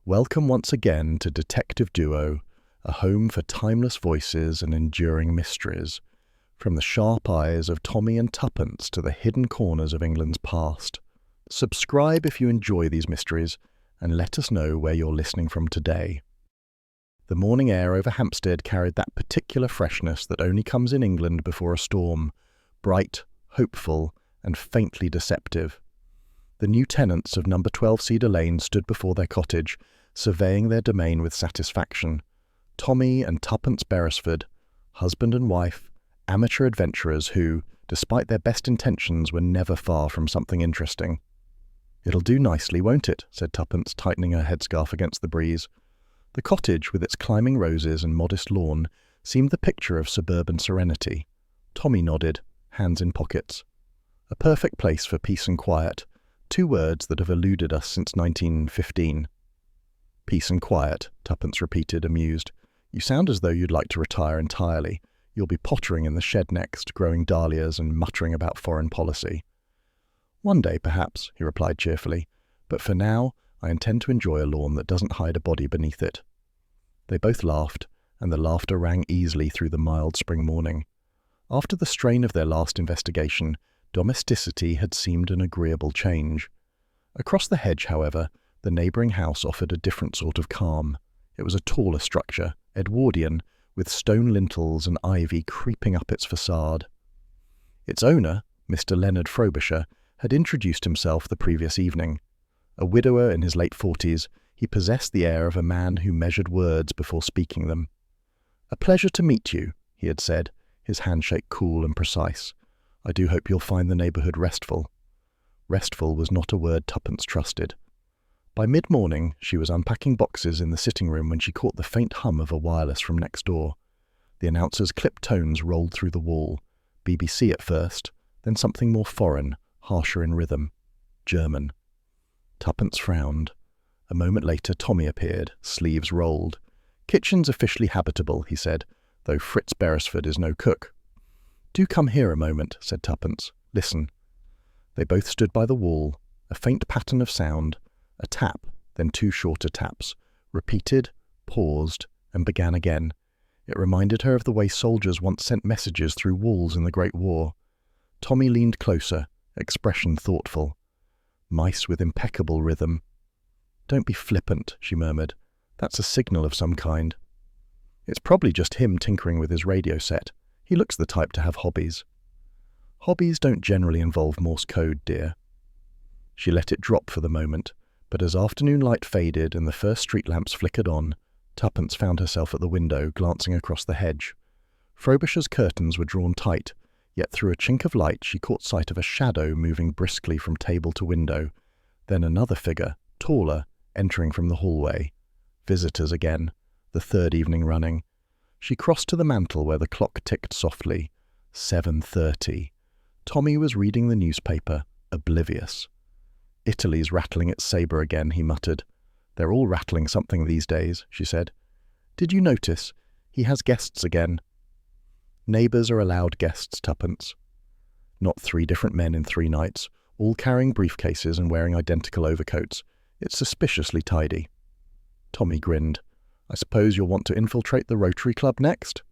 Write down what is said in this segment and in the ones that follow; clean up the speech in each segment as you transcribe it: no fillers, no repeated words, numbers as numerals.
Welcome once again to Detective Duo, a home for timeless voices and enduring mysteries, from the sharp eyes of Tommy and Tuppence to the hidden corners of England's past. Subscribe if you enjoy these mysteries, and let us know where you're listening from today. The morning air over Hampstead carried that particular freshness that only comes in England before a storm, bright, hopeful, and faintly deceptive. The new tenants of number 12 Cedar Lane stood before their cottage, surveying their domain with satisfaction. Tommy and Tuppence Beresford, husband and wife, amateur adventurers who, despite their best intentions, were never far from something interesting. "It'll do nicely, won't it?" said Tuppence, tightening her headscarf against the breeze. The cottage, with its climbing roses and modest lawn, seemed the picture of suburban serenity. Tommy nodded, hands in pockets. A perfect place for peace and quiet, two words that have eluded us since 1915. "Peace and quiet," Tuppence repeated, amused. "You sound as though you'd like to retire entirely. You'll be pottering in the shed next, growing dahlias and muttering about foreign policy." "One day, perhaps," he replied cheerfully. "But for now, I intend to enjoy a lawn that doesn't hide a body beneath it." They both laughed, and the laughter rang easily through the mild spring morning. After the strain of their last investigation, domesticity had seemed an agreeable change. Across the hedge, however, the neighbouring house offered a different sort of calm. It was a taller structure, Edwardian, with stone lintels and ivy creeping up its facade. Its owner, Mr. Leonard Frobisher, had introduced himself the previous evening. A widower in his late 40s, he possessed the air of a man who measured words before speaking them. "A pleasure to meet you," he had said, his handshake cool and precise. "I do hope you'll find the neighbourhood restful." Restful was not a word Tuppence trusted. By mid-morning, she was unpacking boxes in the sitting room when she caught the faint hum of a wireless from next door. The announcer's clipped tones rolled through the wall. BBC at first, then something more foreign, harsher in rhythm. German. Tuppence frowned. A moment later, Tommy appeared, sleeves rolled. "Kitchen's officially habitable," he said, "though Fritz Beresford is no cook." "Do come here a moment," said Tuppence. "Listen." They both stood by the wall. A faint pattern of sound. A tap, then two shorter taps, repeated, paused, and began again. It reminded her of the way soldiers once sent messages through walls in the Great War. Tommy leaned closer, expression thoughtful. Mice with impeccable rhythm. "Don't be flippant," she murmured. "That's a signal of some kind." "It's probably just him tinkering with his radio set. He looks the type to have hobbies." "Hobbies don't generally involve Morse code, dear." She let it drop for the moment. But as afternoon light faded and the first street lamps flickered on, Tuppence found herself at the window, glancing across the hedge. Frobisher's curtains were drawn tight, yet through a chink of light she caught sight of a shadow moving briskly from table to window, then another figure, taller, entering from the hallway. Visitors again, the third evening running. She crossed to the mantel where the clock ticked softly. 7:30. Tommy was reading the newspaper, oblivious. "Italy's rattling its sabre again," he muttered. "They're all rattling something these days," she said. "Did you notice? He has guests again." "Neighbours are allowed guests, Tuppence." "Not 3 different men in 3 nights, all carrying briefcases and wearing identical overcoats. It's suspiciously tidy." Tommy grinned. "I suppose you'll want to infiltrate the Rotary Club next?"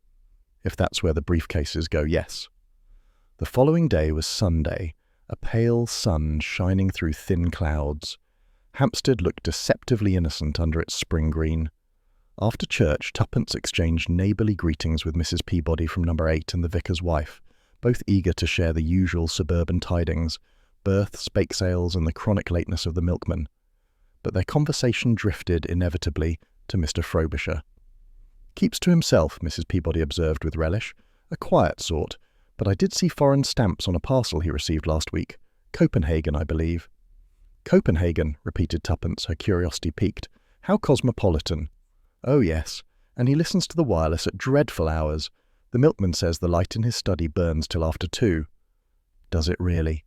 "If that's where the briefcases go, yes." The following day was Sunday, a pale sun shining through thin clouds. Hampstead looked deceptively innocent under its spring green. After church, Tuppence exchanged neighbourly greetings with Mrs. Peabody from number 8 and the vicar's wife, both eager to share the usual suburban tidings, births, bake sales, and the chronic lateness of the milkman. But their conversation drifted inevitably to Mr. Frobisher. "Keeps to himself," Mrs. Peabody observed with relish. "A quiet sort. But I did see foreign stamps on a parcel he received last week. Copenhagen, I believe." "Copenhagen," repeated Tuppence, her curiosity piqued. "How cosmopolitan." "Oh, yes. And he listens to the wireless at dreadful hours. The milkman says the light in his study burns till after 2. "Does it really?"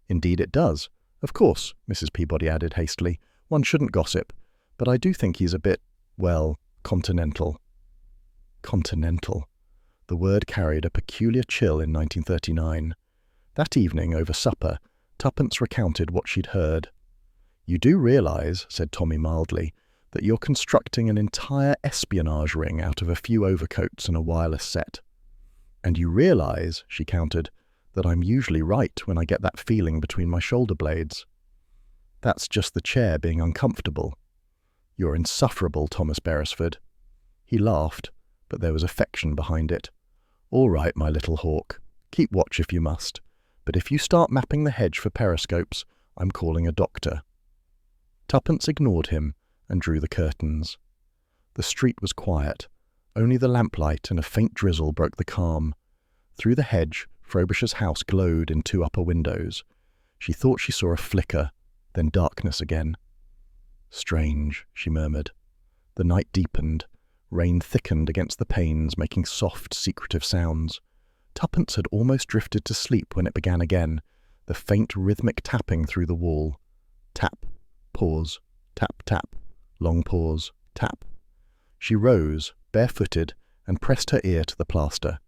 "Indeed it does. Of course," Mrs. Peabody added hastily, "one shouldn't gossip. But I do think he's a bit, well, continental." Continental. The word carried a peculiar chill in 1939. That evening, over supper, Tuppence recounted what she'd heard. "You do realise," said Tommy mildly, that you're constructing an entire espionage ring out of a few overcoats and a wireless set. And you realise, she countered, that I'm usually right when I get that feeling between my shoulder blades. That's just the chair being uncomfortable. You're insufferable, Thomas Beresford. He laughed, but there was affection behind it. All right, my little hawk. Keep watch if you must. But if you start mapping the hedge for periscopes, I'm calling a doctor. Tuppence ignored him and drew the curtains. The street was quiet. Only the lamplight and a faint drizzle broke the calm. Through the hedge, Frobisher's house glowed in 2 upper windows. She thought she saw a flicker, then darkness again. Strange, she murmured. The night deepened. Rain thickened against the panes, making soft, secretive sounds. Tuppence had almost drifted to sleep when it began again, the faint rhythmic tapping through the wall. Tap, pause, tap, tap, long pause, tap. She rose, barefooted, and pressed her ear to the plaster.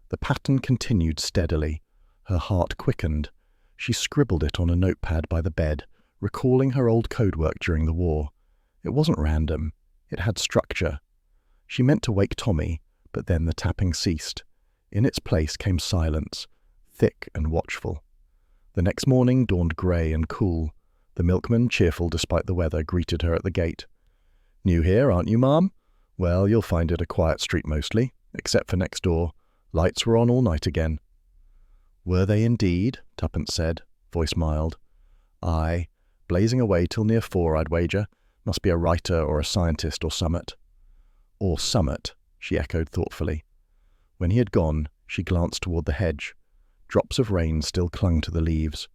The pattern continued steadily. Her heart quickened. She scribbled it on a notepad by the bed, recalling her old codework during the war. It wasn't random. It had structure. She meant to wake Tommy, but then the tapping ceased. In its place came silence, thick and watchful. The next morning dawned grey and cool. The milkman, cheerful despite the weather, greeted her at the gate. "New here, aren't you, ma'am? Well, you'll find it a quiet street mostly, except for next door. Lights were on all night again." "Were they indeed?" Tuppence said, voice mild. "Aye, blazing away till near 4, I'd wager. Must be a writer or a scientist or summat." "Or summat," she echoed thoughtfully. When he had gone, she glanced toward the hedge. Drops of rain still clung to the leaves.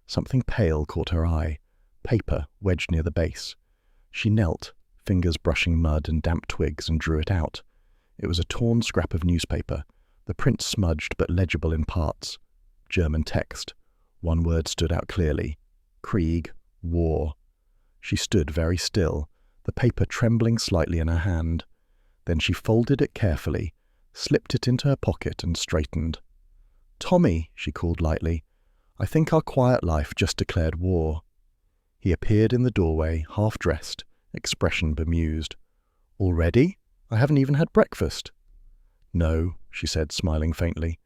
Something pale caught her eye, paper wedged near the base. She knelt, fingers brushing mud and damp twigs, and drew it out. It was a torn scrap of newspaper, the print smudged but legible in parts. German text. One word stood out clearly. Krieg, war. She stood very still, the paper trembling slightly in her hand. Then she folded it carefully, slipped it into her pocket and straightened. "Tommy," she called lightly, "I think our quiet life just declared war." He appeared in the doorway, half-dressed, expression bemused. "Already? I haven't even had breakfast." "No," she said, smiling faintly,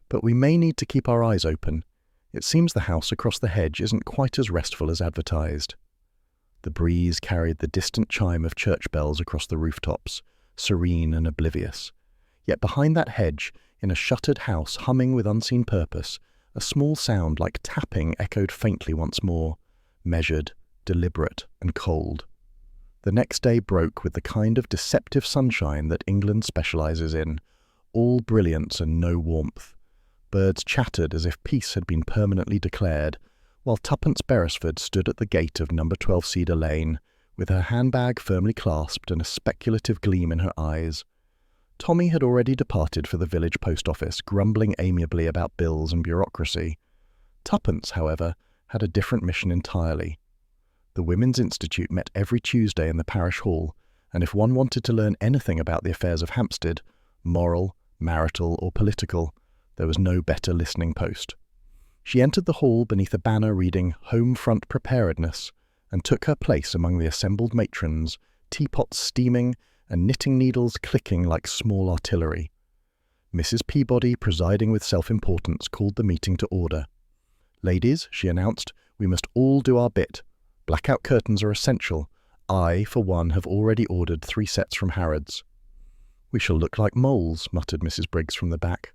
"but we may need to keep our eyes open. It seems the house across the hedge isn't quite as restful as advertised." The breeze carried the distant chime of church bells across the rooftops, serene and oblivious. Yet behind that hedge, in a shuttered house humming with unseen purpose, a small sound like tapping echoed faintly once more, measured, deliberate, and cold. The next day broke with the kind of deceptive sunshine that England specialises in, all brilliance and no warmth. Birds chattered as if peace had been permanently declared, while Tuppence Beresford stood at the gate of No. 12 Cedar Lane, with her handbag firmly clasped and a speculative gleam in her eyes. Tommy had already departed for the village post office, grumbling amiably about bills and bureaucracy. Tuppence, however, had a different mission entirely. The Women's Institute met every Tuesday in the parish hall, and if one wanted to learn anything about the affairs of Hampstead, moral, marital, or political, there was no better listening post. She entered the hall beneath a banner reading "Home Front Preparedness," and took her place among the assembled matrons, teapots steaming and knitting needles clicking like small artillery. Mrs. Peabody, presiding with self-importance, called the meeting to order. "Ladies," she announced, "we must all do our bit. Blackout curtains are essential. I, for one, have already ordered 3 sets from Harrods." "We shall look like moles," muttered Mrs. Briggs from the back.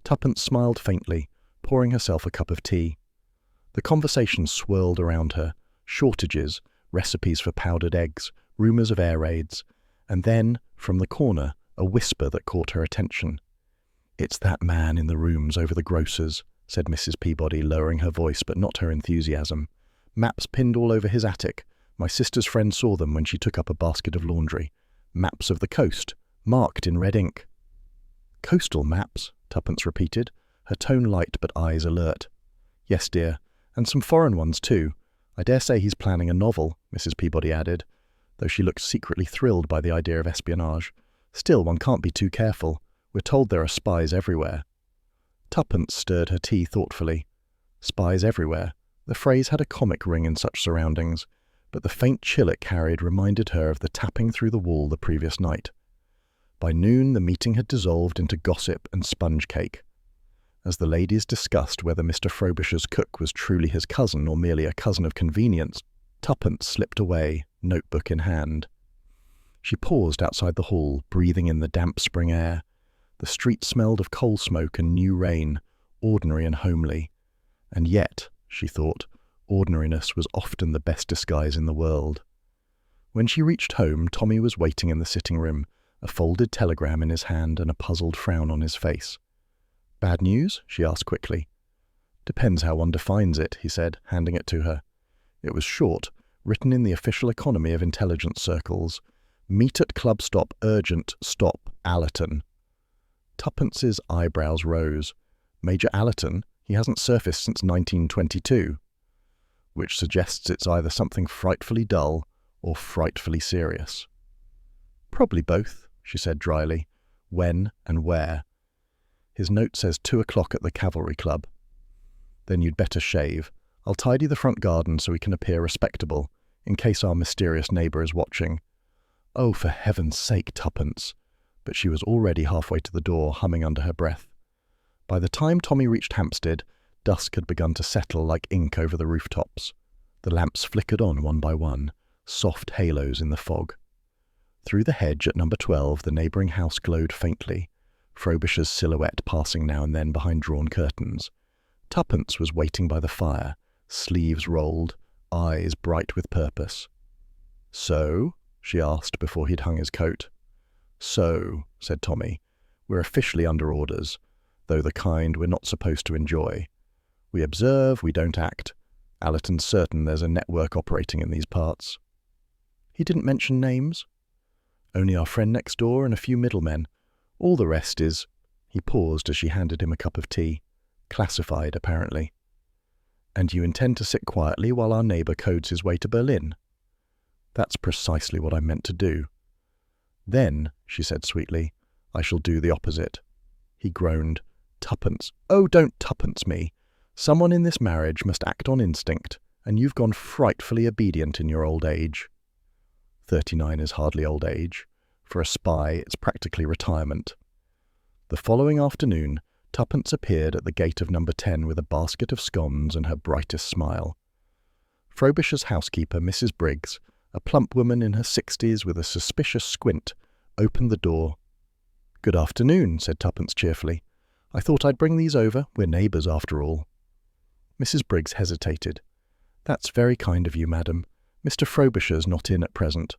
Tuppence smiled faintly, pouring herself a cup of tea. The conversation swirled around her, shortages, recipes for powdered eggs, rumours of air raids, and then, from the corner, a whisper that caught her attention. "It's that man in the rooms over the grocer's," said Mrs. Peabody, lowering her voice but not her enthusiasm. "Maps pinned all over his attic. My sister's friend saw them when she took up a basket of laundry. Maps of the coast, marked in red ink." "Coastal maps," Tuppence repeated, her tone light but eyes alert. "Yes, dear, and some foreign ones too. I dare say he's planning a novel," Mrs. Peabody added, though she looked secretly thrilled by the idea of espionage. "Still, one can't be too careful. We're told there are spies everywhere." Tuppence stirred her tea thoughtfully. Spies everywhere. The phrase had a comic ring in such surroundings, but the faint chill it carried reminded her of the tapping through the wall the previous night. By noon, the meeting had dissolved into gossip and sponge cake. As the ladies discussed whether Mr. Frobisher's cook was truly his cousin or merely a cousin of convenience, Tuppence slipped away, notebook in hand. She paused outside the hall, breathing in the damp spring air. The street smelled of coal smoke and new rain, ordinary and homely. And yet, she thought, ordinariness was often the best disguise in the world. When she reached home, Tommy was waiting in the sitting room, a folded telegram in his hand and a puzzled frown on his face. "Bad news?" she asked quickly. "Depends how one defines it," he said, handing it to her. It was short, written in the official economy of intelligence circles. "Meet at club stop urgent, stop, Allerton." Tuppence's eyebrows rose. Major Allerton? He hasn't surfaced since 1922. Which suggests it's either something frightfully dull or frightfully serious. "Probably both," she said dryly. "When and where?" His note says 2 o'clock at the Cavalry Club. "Then you'd better shave. I'll tidy the front garden so we can appear respectable, in case our mysterious neighbour is watching." "Oh, for heaven's sake, Tuppence!" But she was already halfway to the door, humming under her breath. By the time Tommy reached Hampstead, dusk had begun to settle like ink over the rooftops. The lamps flickered on one by one, soft halos in the fog. Through the hedge at number 12, the neighbouring house glowed faintly, Frobisher's silhouette passing now and then behind drawn curtains. Tuppence was waiting by the fire, sleeves rolled, eyes bright with purpose. "So?" she asked before he'd hung his coat. "So," said Tommy, "we're officially under orders, though the kind we're not supposed to enjoy. We observe, we don't act. Allerton's certain there's a network operating in these parts." "He didn't mention names?" "Only our friend next door and a few middlemen. All the rest is—" He paused as she handed him a cup of tea. "Classified, apparently." "And you intend to sit quietly while our neighbour codes his way to Berlin?" "That's precisely what I meant to do." "Then," she said sweetly, "I shall do the opposite." He groaned. "Tuppence." "Oh, don't tuppence me. Someone in this marriage must act on instinct, and you've gone frightfully obedient in your old age." 39 is hardly old age. For a spy, it's practically retirement. The following afternoon, Tuppence appeared at the gate of number 10 with a basket of scones and her brightest smile. Frobisher's housekeeper, Mrs. Briggs, a plump woman in her 60s with a suspicious squint, opened the door. "Good afternoon," said Tuppence cheerfully. "I thought I'd bring these over. We're neighbours, after all." Mrs. Briggs hesitated. "That's very kind of you, madam. Mr. Frobisher's not in at present."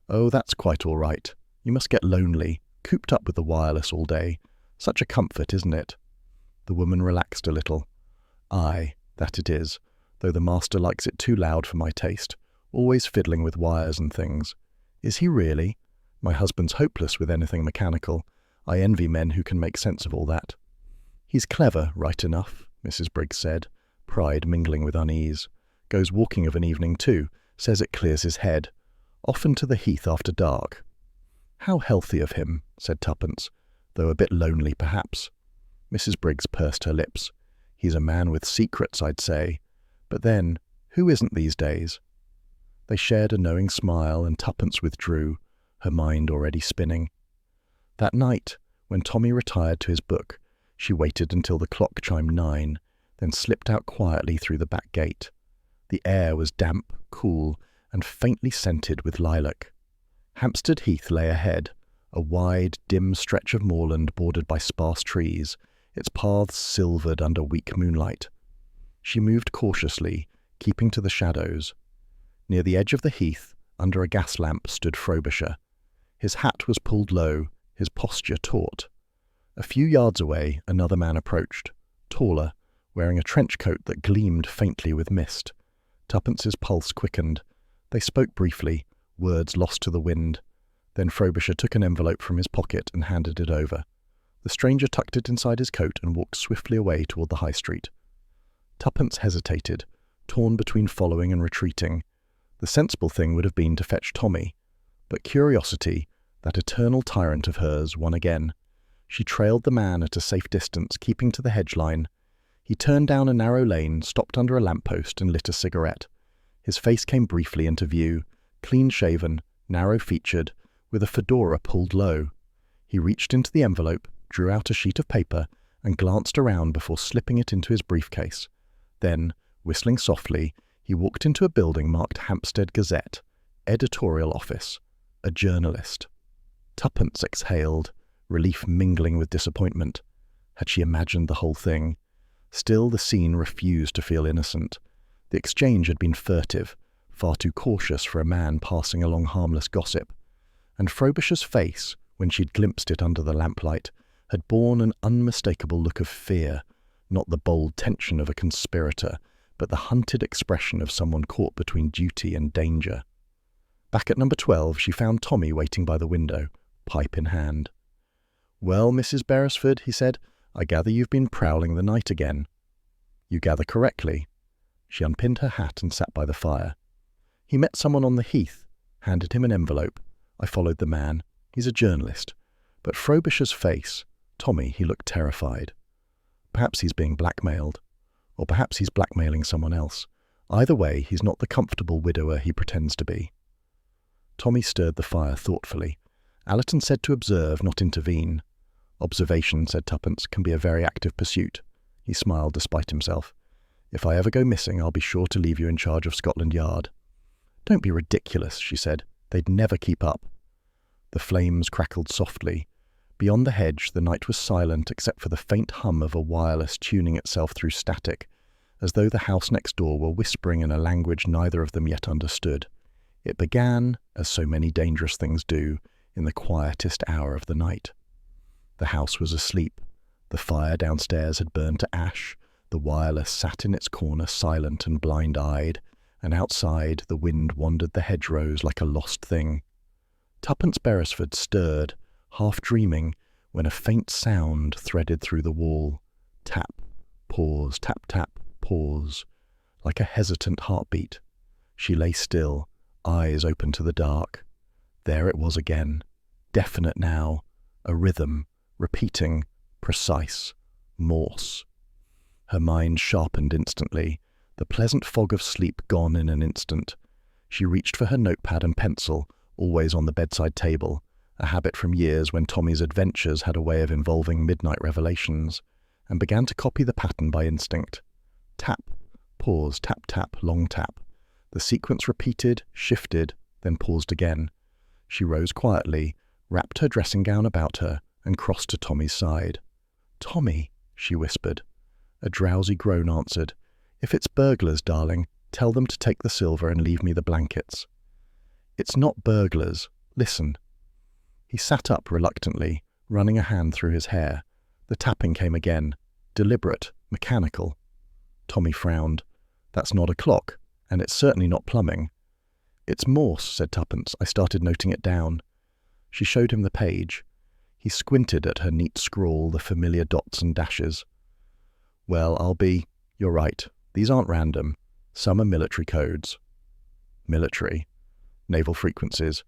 "Oh, that's quite all right. You must get lonely, cooped up with the wireless all day. Such a comfort, isn't it?" The woman relaxed a little. "Aye, that it is, though the master likes it too loud for my taste, always fiddling with wires and things." "Is he really? My husband's hopeless with anything mechanical. I envy men who can make sense of all that." "He's clever, right enough," Mrs. Briggs said, pride mingling with unease. "Goes walking of an evening too, says it clears his head. Often to the heath after dark." "How healthy of him," said Tuppence, though a bit lonely perhaps. Mrs. Briggs pursed her lips. "He's a man with secrets, I'd say. But then, who isn't these days?" They shared a knowing smile, and Tuppence withdrew, her mind already spinning. That night, when Tommy retired to his book, she waited until the clock chimed 9, then slipped out quietly through the back gate. The air was damp, cool, and faintly scented with lilac. Hampstead Heath lay ahead, a wide, dim stretch of moorland bordered by sparse trees, its paths silvered under weak moonlight. She moved cautiously, keeping to the shadows. Near the edge of the heath, under a gas lamp, stood Frobisher. His hat was pulled low, his posture taut. A few yards away, another man approached, taller, wearing a trench coat that gleamed faintly with mist. Tuppence's pulse quickened. They spoke briefly, words lost to the wind. Then Frobisher took an envelope from his pocket and handed it over. The stranger tucked it inside his coat and walked swiftly away toward the high street. Tuppence hesitated, torn between following and retreating. The sensible thing would have been to fetch Tommy, but curiosity, that eternal tyrant of hers, won again. She trailed the man at a safe distance, keeping to the hedge line. He turned down a narrow lane, stopped under a lamppost, and lit a cigarette. His face came briefly into view, clean-shaven, narrow-featured, with a fedora pulled low. He reached into the envelope, drew out a sheet of paper, and glanced around before slipping it into his briefcase. Then, whistling softly, he walked into a building marked Hampstead Gazette, editorial office, a journalist. Tuppence exhaled, relief mingling with disappointment. Had she imagined the whole thing? Still, the scene refused to feel innocent. The exchange had been furtive, far too cautious for a man passing along harmless gossip. And Frobisher's face, when she'd glimpsed it under the lamplight, had borne an unmistakable look of fear, not the bold tension of a conspirator, but the hunted expression of someone caught between duty and danger. Back at number 12, she found Tommy waiting by the window, pipe in hand. "Well, Mrs. Beresford," he said, "I gather you've been prowling the night again." "You gather correctly." She unpinned her hat and sat by the fire. "He met someone on the heath, handed him an envelope. I followed the man. He's a journalist." But Frobisher's face, Tommy, he looked terrified. Perhaps he's being blackmailed. Or perhaps he's blackmailing someone else. Either way, he's not the comfortable widower he pretends to be. Tommy stirred the fire thoughtfully. Allerton said to observe, not intervene. "Observation," said Tuppence, "can be a very active pursuit." He smiled despite himself. "If I ever go missing, I'll be sure to leave you in charge of Scotland Yard." "Don't be ridiculous," she said. "They'd never keep up." The flames crackled softly. Beyond the hedge, the night was silent except for the faint hum of a wireless tuning itself through static, as though the house next door were whispering in a language neither of them yet understood. It began, as so many dangerous things do, in the quietest hour of the night. The house was asleep. The fire downstairs had burned to ash. The wireless sat in its corner silent and blind-eyed, and outside the wind wandered the hedgerows like a lost thing. Tuppence Beresford stirred, half dreaming, when a faint sound threaded through the wall. Tap, pause, tap, tap, pause, like a hesitant heartbeat. She lay still, eyes open to the dark. There it was again, definite now, a rhythm, repeating, precise, Morse. Her mind sharpened instantly, the pleasant fog of sleep gone in an instant. She reached for her notepad and pencil, always on the bedside table, a habit from years when Tommy's adventures had a way of involving midnight revelations, and began to copy the pattern by instinct. Tap, pause, tap, tap, long tap. The sequence repeated, shifted, then paused again. She rose quietly, wrapped her dressing gown about her, and crossed to Tommy's side. "Tommy," she whispered. A drowsy groan answered. "If it's burglars, darling, tell them to take the silver and leave me the blankets." "It's not burglars. Listen." He sat up reluctantly, running a hand through his hair. The tapping came again, deliberate, mechanical. Tommy frowned. "That's not a clock, and it's certainly not plumbing." "It's Morse," said Tuppence. "I started noting it down." She showed him the page. He squinted at her neat scrawl, the familiar dots and dashes. "Well, you're right. These aren't random. Some are military codes." "Military?" "Naval frequencies.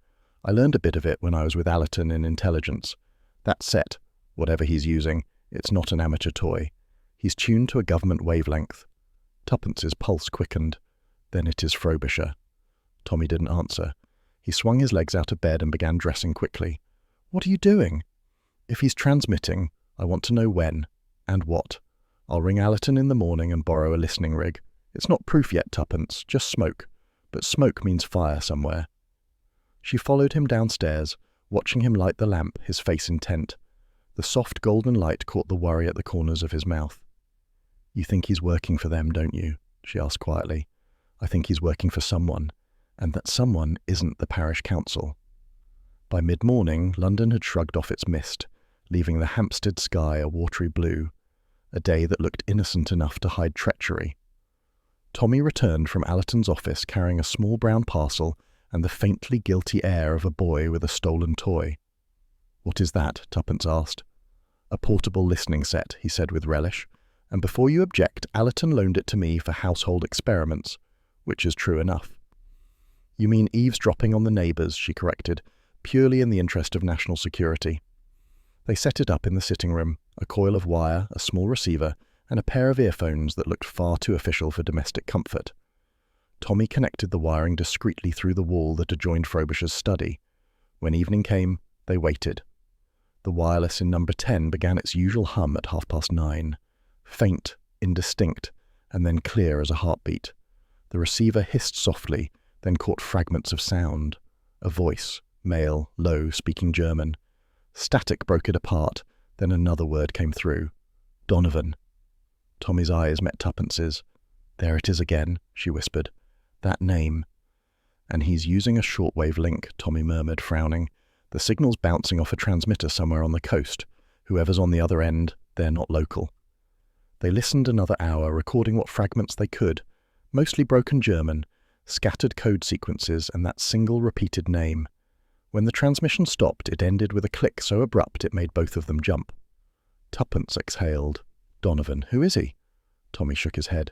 I learned a bit of it when I was with Allerton in intelligence. That set, whatever he's using, it's not an amateur toy. He's tuned to a government wavelength." Tuppence's pulse quickened. "Then it is Frobisher." Tommy didn't answer. He swung his legs out of bed and began dressing quickly. "What are you doing?" "If he's transmitting, I want to know when and what. I'll ring Allerton in the morning and borrow a listening rig. It's not proof yet, Tuppence, just smoke. But smoke means fire somewhere." She followed him downstairs, watching him light the lamp, his face intent. The soft golden light caught the worry at the corners of his mouth. "You think he's working for them, don't you?" she asked quietly. "I think he's working for someone, and that someone isn't the parish council." By mid-morning, London had shrugged off its mist, leaving the Hampstead sky a watery blue, a day that looked innocent enough to hide treachery. Tommy returned from Allerton's office carrying a small brown parcel and the faintly guilty air of a boy with a stolen toy. "What is that?" Tuppence asked. "A portable listening set," he said with relish, "and before you object, Allerton loaned it to me for household experiments," which is true enough. "You mean eavesdropping on the neighbours," she corrected, "purely in the interest of national security." They set it up in the sitting room, a coil of wire, a small receiver, and a pair of earphones that looked far too official for domestic comfort. Tommy connected the wiring discreetly through the wall that adjoined Frobisher's study. When evening came, they waited. The wireless in number 10 began its usual hum at 9:30. Faint, indistinct, and then clear as a heartbeat. The receiver hissed softly, then caught fragments of sound. A voice, male, low, speaking German. Static broke it apart, then another word came through. Donovan. Tommy's eyes met Tuppence's. "There it is again," she whispered. "That name." "And he's using a shortwave link," Tommy murmured, frowning. "The signal's bouncing off a transmitter somewhere on the coast. Whoever's on the other end, they're not local." They listened another hour, recording what fragments they could, mostly broken German, scattered code sequences, and that single repeated name. When the transmission stopped, it ended with a click so abrupt it made both of them jump. Tuppence exhaled. "Donovan, who is he?" Tommy shook his head.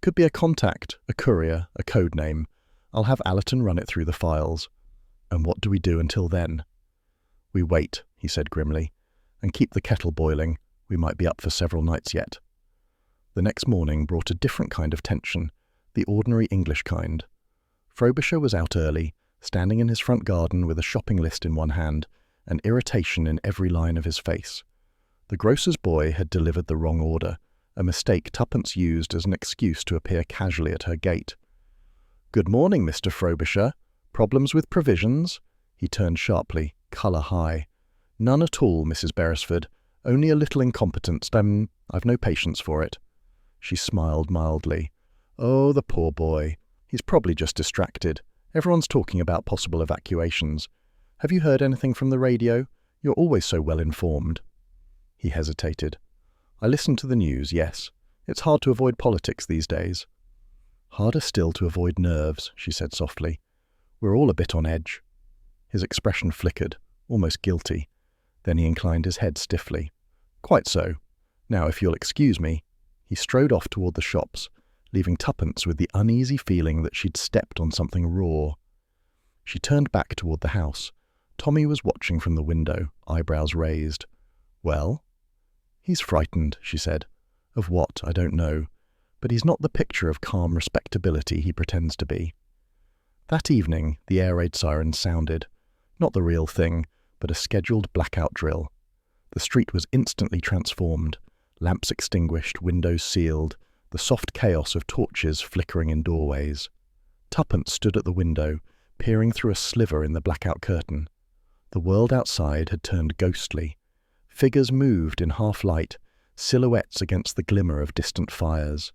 "Could be a contact, a courier, a code name. I'll have Allerton run it through the files." "And what do we do until then?" "We wait," he said grimly, "and keep the kettle boiling. We might be up for several nights yet." The next morning brought a different kind of tension, the ordinary English kind. Frobisher was out early, standing in his front garden with a shopping list in one hand, and irritation in every line of his face. The grocer's boy had delivered the wrong order, a mistake Tuppence used as an excuse to appear casually at her gate. "Good morning, Mr. Frobisher. Problems with provisions?" He turned sharply, colour high. "None at all, Mrs. Beresford. Only a little incompetence. I've no patience for it." She smiled mildly. "Oh, the poor boy. He's probably just distracted. Everyone's talking about possible evacuations. Have you heard anything from the radio? You're always so well informed." He hesitated. "I listen to the news, yes. It's hard to avoid politics these days." "Harder still to avoid nerves," she said softly. "We're all a bit on edge." His expression flickered, almost guilty. Then he inclined his head stiffly. "Quite so. Now, if you'll excuse me." He strode off toward the shops, leaving Tuppence with the uneasy feeling that she'd stepped on something raw. She turned back toward the house. Tommy was watching from the window, eyebrows raised. "Well?" "He's frightened," she said. "Of what, I don't know. But he's not the picture of calm respectability he pretends to be." That evening, the air raid sirens sounded. Not the real thing, but a scheduled blackout drill. The street was instantly transformed. Lamps extinguished, windows sealed, the soft chaos of torches flickering in doorways. Tuppence stood at the window, peering through a sliver in the blackout curtain. The world outside had turned ghostly. Figures moved in half-light, silhouettes against the glimmer of distant fires.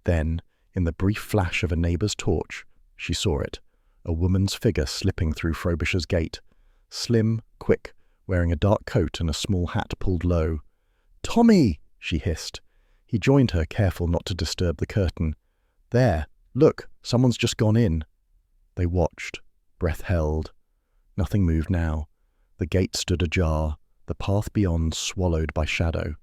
Then, in the brief flash of a neighbour's torch, she saw it, a woman's figure slipping through Frobisher's gate, slim, quick, wearing a dark coat and a small hat pulled low. "Tommy!" she hissed. He joined her, careful not to disturb the curtain. "There, look, someone's just gone in." They watched, breath held. Nothing moved now. The gate stood ajar, the path beyond swallowed by shadow.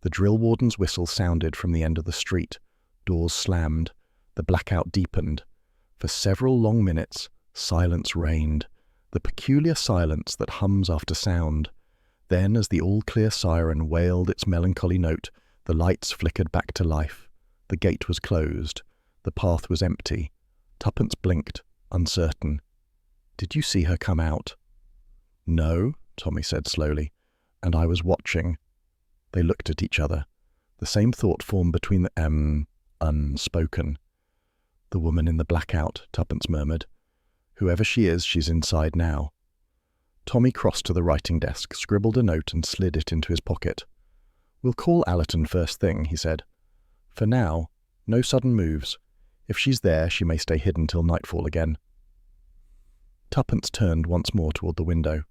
The drill warden's whistle sounded from the end of the street. Doors slammed. The blackout deepened. For several long minutes, silence reigned, the peculiar silence that hums after sound. Then, as the all-clear siren wailed its melancholy note, the lights flickered back to life. The gate was closed. The path was empty. Tuppence blinked, uncertain. "Did you see her come out?" "No," Tommy said slowly, "and I was watching." They looked at each other. The same thought formed between the unspoken. "The woman in the blackout," Tuppence murmured. "Whoever she is, she's inside now." Tommy crossed to the writing desk, scribbled a note and slid it into his pocket. "We'll call Allerton first thing," he said. "For now, no sudden moves. If she's there, she may stay hidden till nightfall again." Tuppence turned once more toward the window.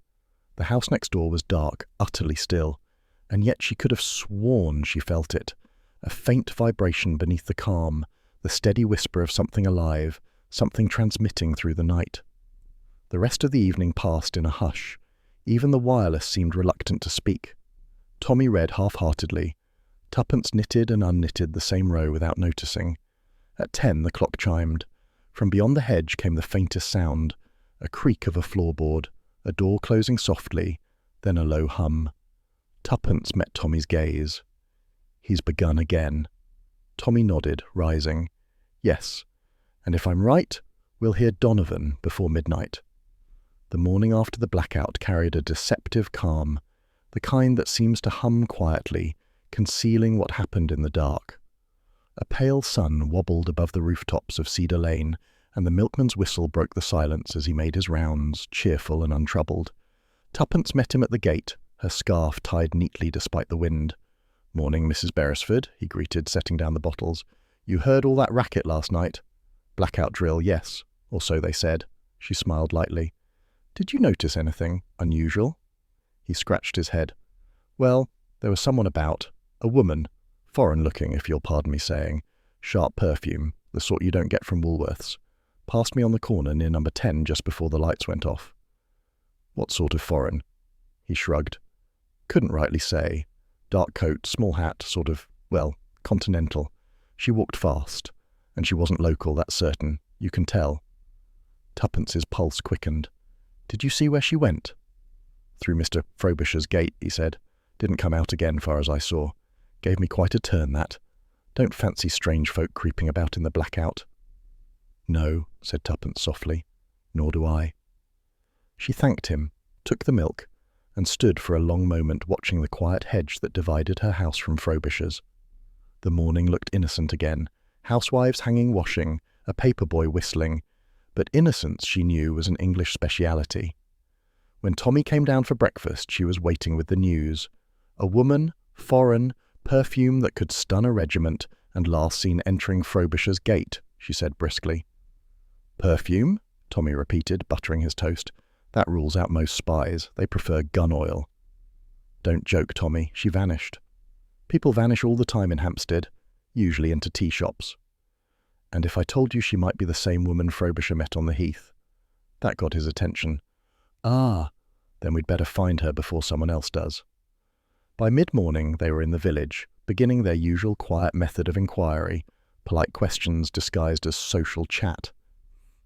The house next door was dark, utterly still, and yet she could have sworn she felt it, a faint vibration beneath the calm, the steady whisper of something alive, something transmitting through the night. The rest of the evening passed in a hush. Even the wireless seemed reluctant to speak. Tommy read half-heartedly. Tuppence knitted and unknitted the same row without noticing. At 10 the clock chimed. From beyond the hedge came the faintest sound, a creak of a floorboard, a door closing softly, then a low hum. Tuppence met Tommy's gaze. "He's begun again." Tommy nodded, rising. "Yes, And if I'm right, we'll hear Donovan before midnight. The morning after the blackout carried a deceptive calm, the kind that seems to hum quietly, concealing what happened in the dark. A pale sun wobbled above the rooftops of Cedar Lane, and the milkman's whistle broke the silence as he made his rounds, cheerful and untroubled. Tuppence met him at the gate, her scarf tied neatly despite the wind. "Morning, Mrs. Beresford," he greeted, setting down the bottles. "You heard all that racket last night?" "Blackout drill, yes, or so they said." She smiled lightly. "Did you notice anything unusual?" He scratched his head. "Well, there was someone about. A woman. Foreign-looking, if you'll pardon me saying. Sharp perfume, the sort you don't get from Woolworths. Passed me on the corner near number 10 just before the lights went off." "What sort of foreign?" He shrugged. "Couldn't rightly say. Dark coat, small hat, sort of, well, continental. She walked fast. And she wasn't local, that's certain. You can tell." Tuppence's pulse quickened. "Did you see where she went?" "Through Mr. Frobisher's gate," he said. "Didn't come out again, far as I saw. Gave me quite a turn, that. Don't fancy strange folk creeping about in the blackout." "No," said Tuppence softly. "Nor do I." She thanked him, took the milk, and stood for a long moment watching the quiet hedge that divided her house from Frobisher's. The morning looked innocent again, housewives hanging washing, a paper boy whistling, but innocence, she knew, was an English speciality. When Tommy came down for breakfast, she was waiting with the news. A woman, foreign, perfume that could stun a regiment, and last seen entering Frobisher's gate, she said briskly. "Perfume?" Tommy repeated, buttering his toast. "That rules out most spies. They prefer gun oil." "Don't joke, Tommy. She vanished." "People vanish all the time in Hampstead, usually into tea shops." "And if I told you she might be the same woman Frobisher met on the heath?" That got his attention. "Ah, then we'd better find her before someone else does." By mid-morning they were in the village, beginning their usual quiet method of inquiry, polite questions disguised as social chat.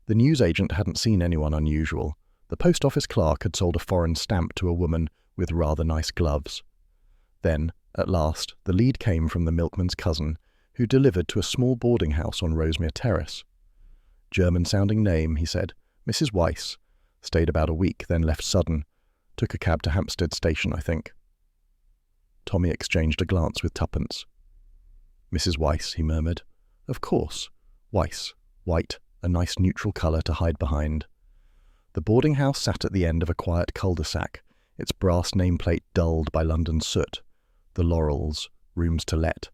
The newsagent hadn't seen anyone unusual. The post office clerk had sold a foreign stamp to a woman with rather nice gloves. Then, at last, the lead came from the milkman's cousin, who delivered to a small boarding house on Rosemere Terrace. "German-sounding name," he said. "Mrs. Weiss. Stayed about a week, then left sudden. Took a cab to Hampstead Station, I think." Tommy exchanged a glance with Tuppence. "Mrs. Weiss," he murmured. "Of course. Weiss. White, a nice neutral colour to hide behind." The boarding house sat at the end of a quiet cul-de-sac, its brass nameplate dulled by London soot. The Laurels, rooms to let.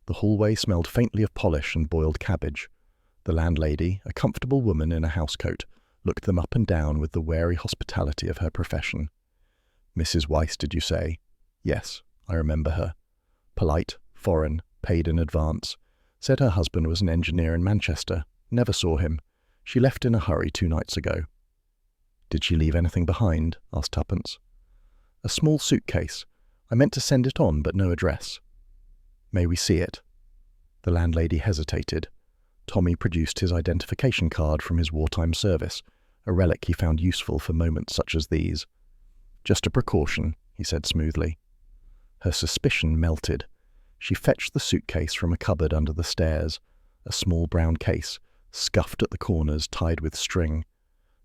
The hallway smelled faintly of polish and boiled cabbage. The landlady, a comfortable woman in a housecoat, looked them up and down with the wary hospitality of her profession. "Mrs. Weiss, did you say?" "Yes, I remember her. Polite, foreign, paid in advance. Said her husband was an engineer in Manchester. Never saw him. She left in a hurry 2 nights ago." "Did she leave anything behind?" asked Tuppence. "A small suitcase. I meant to send it on, but no address." "May we see it?" The landlady hesitated. Tommy produced his identification card from his wartime service, a relic he found useful for moments such as these. "Just a precaution," he said smoothly. Her suspicion melted. She fetched the suitcase from a cupboard under the stairs, a small brown case, scuffed at the corners, tied with string.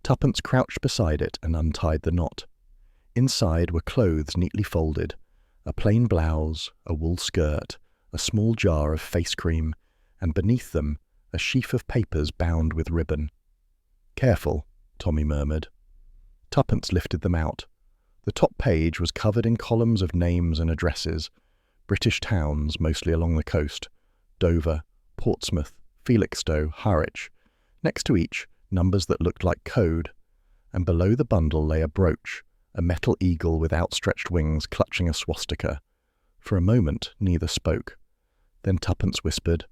Tuppence crouched beside it and untied the knot. Inside were clothes neatly folded, a plain blouse, a wool skirt, a small jar of face cream, and beneath them a sheaf of papers bound with ribbon. "Careful," Tommy murmured. Tuppence lifted them out. The top page was covered in columns of names and addresses, British towns, mostly along the coast, Dover, Portsmouth, Felixstowe, Harwich. Next to each, numbers that looked like code, and below the bundle lay a brooch, a metal eagle with outstretched wings clutching a swastika. For a moment, neither spoke. Then Tuppence whispered,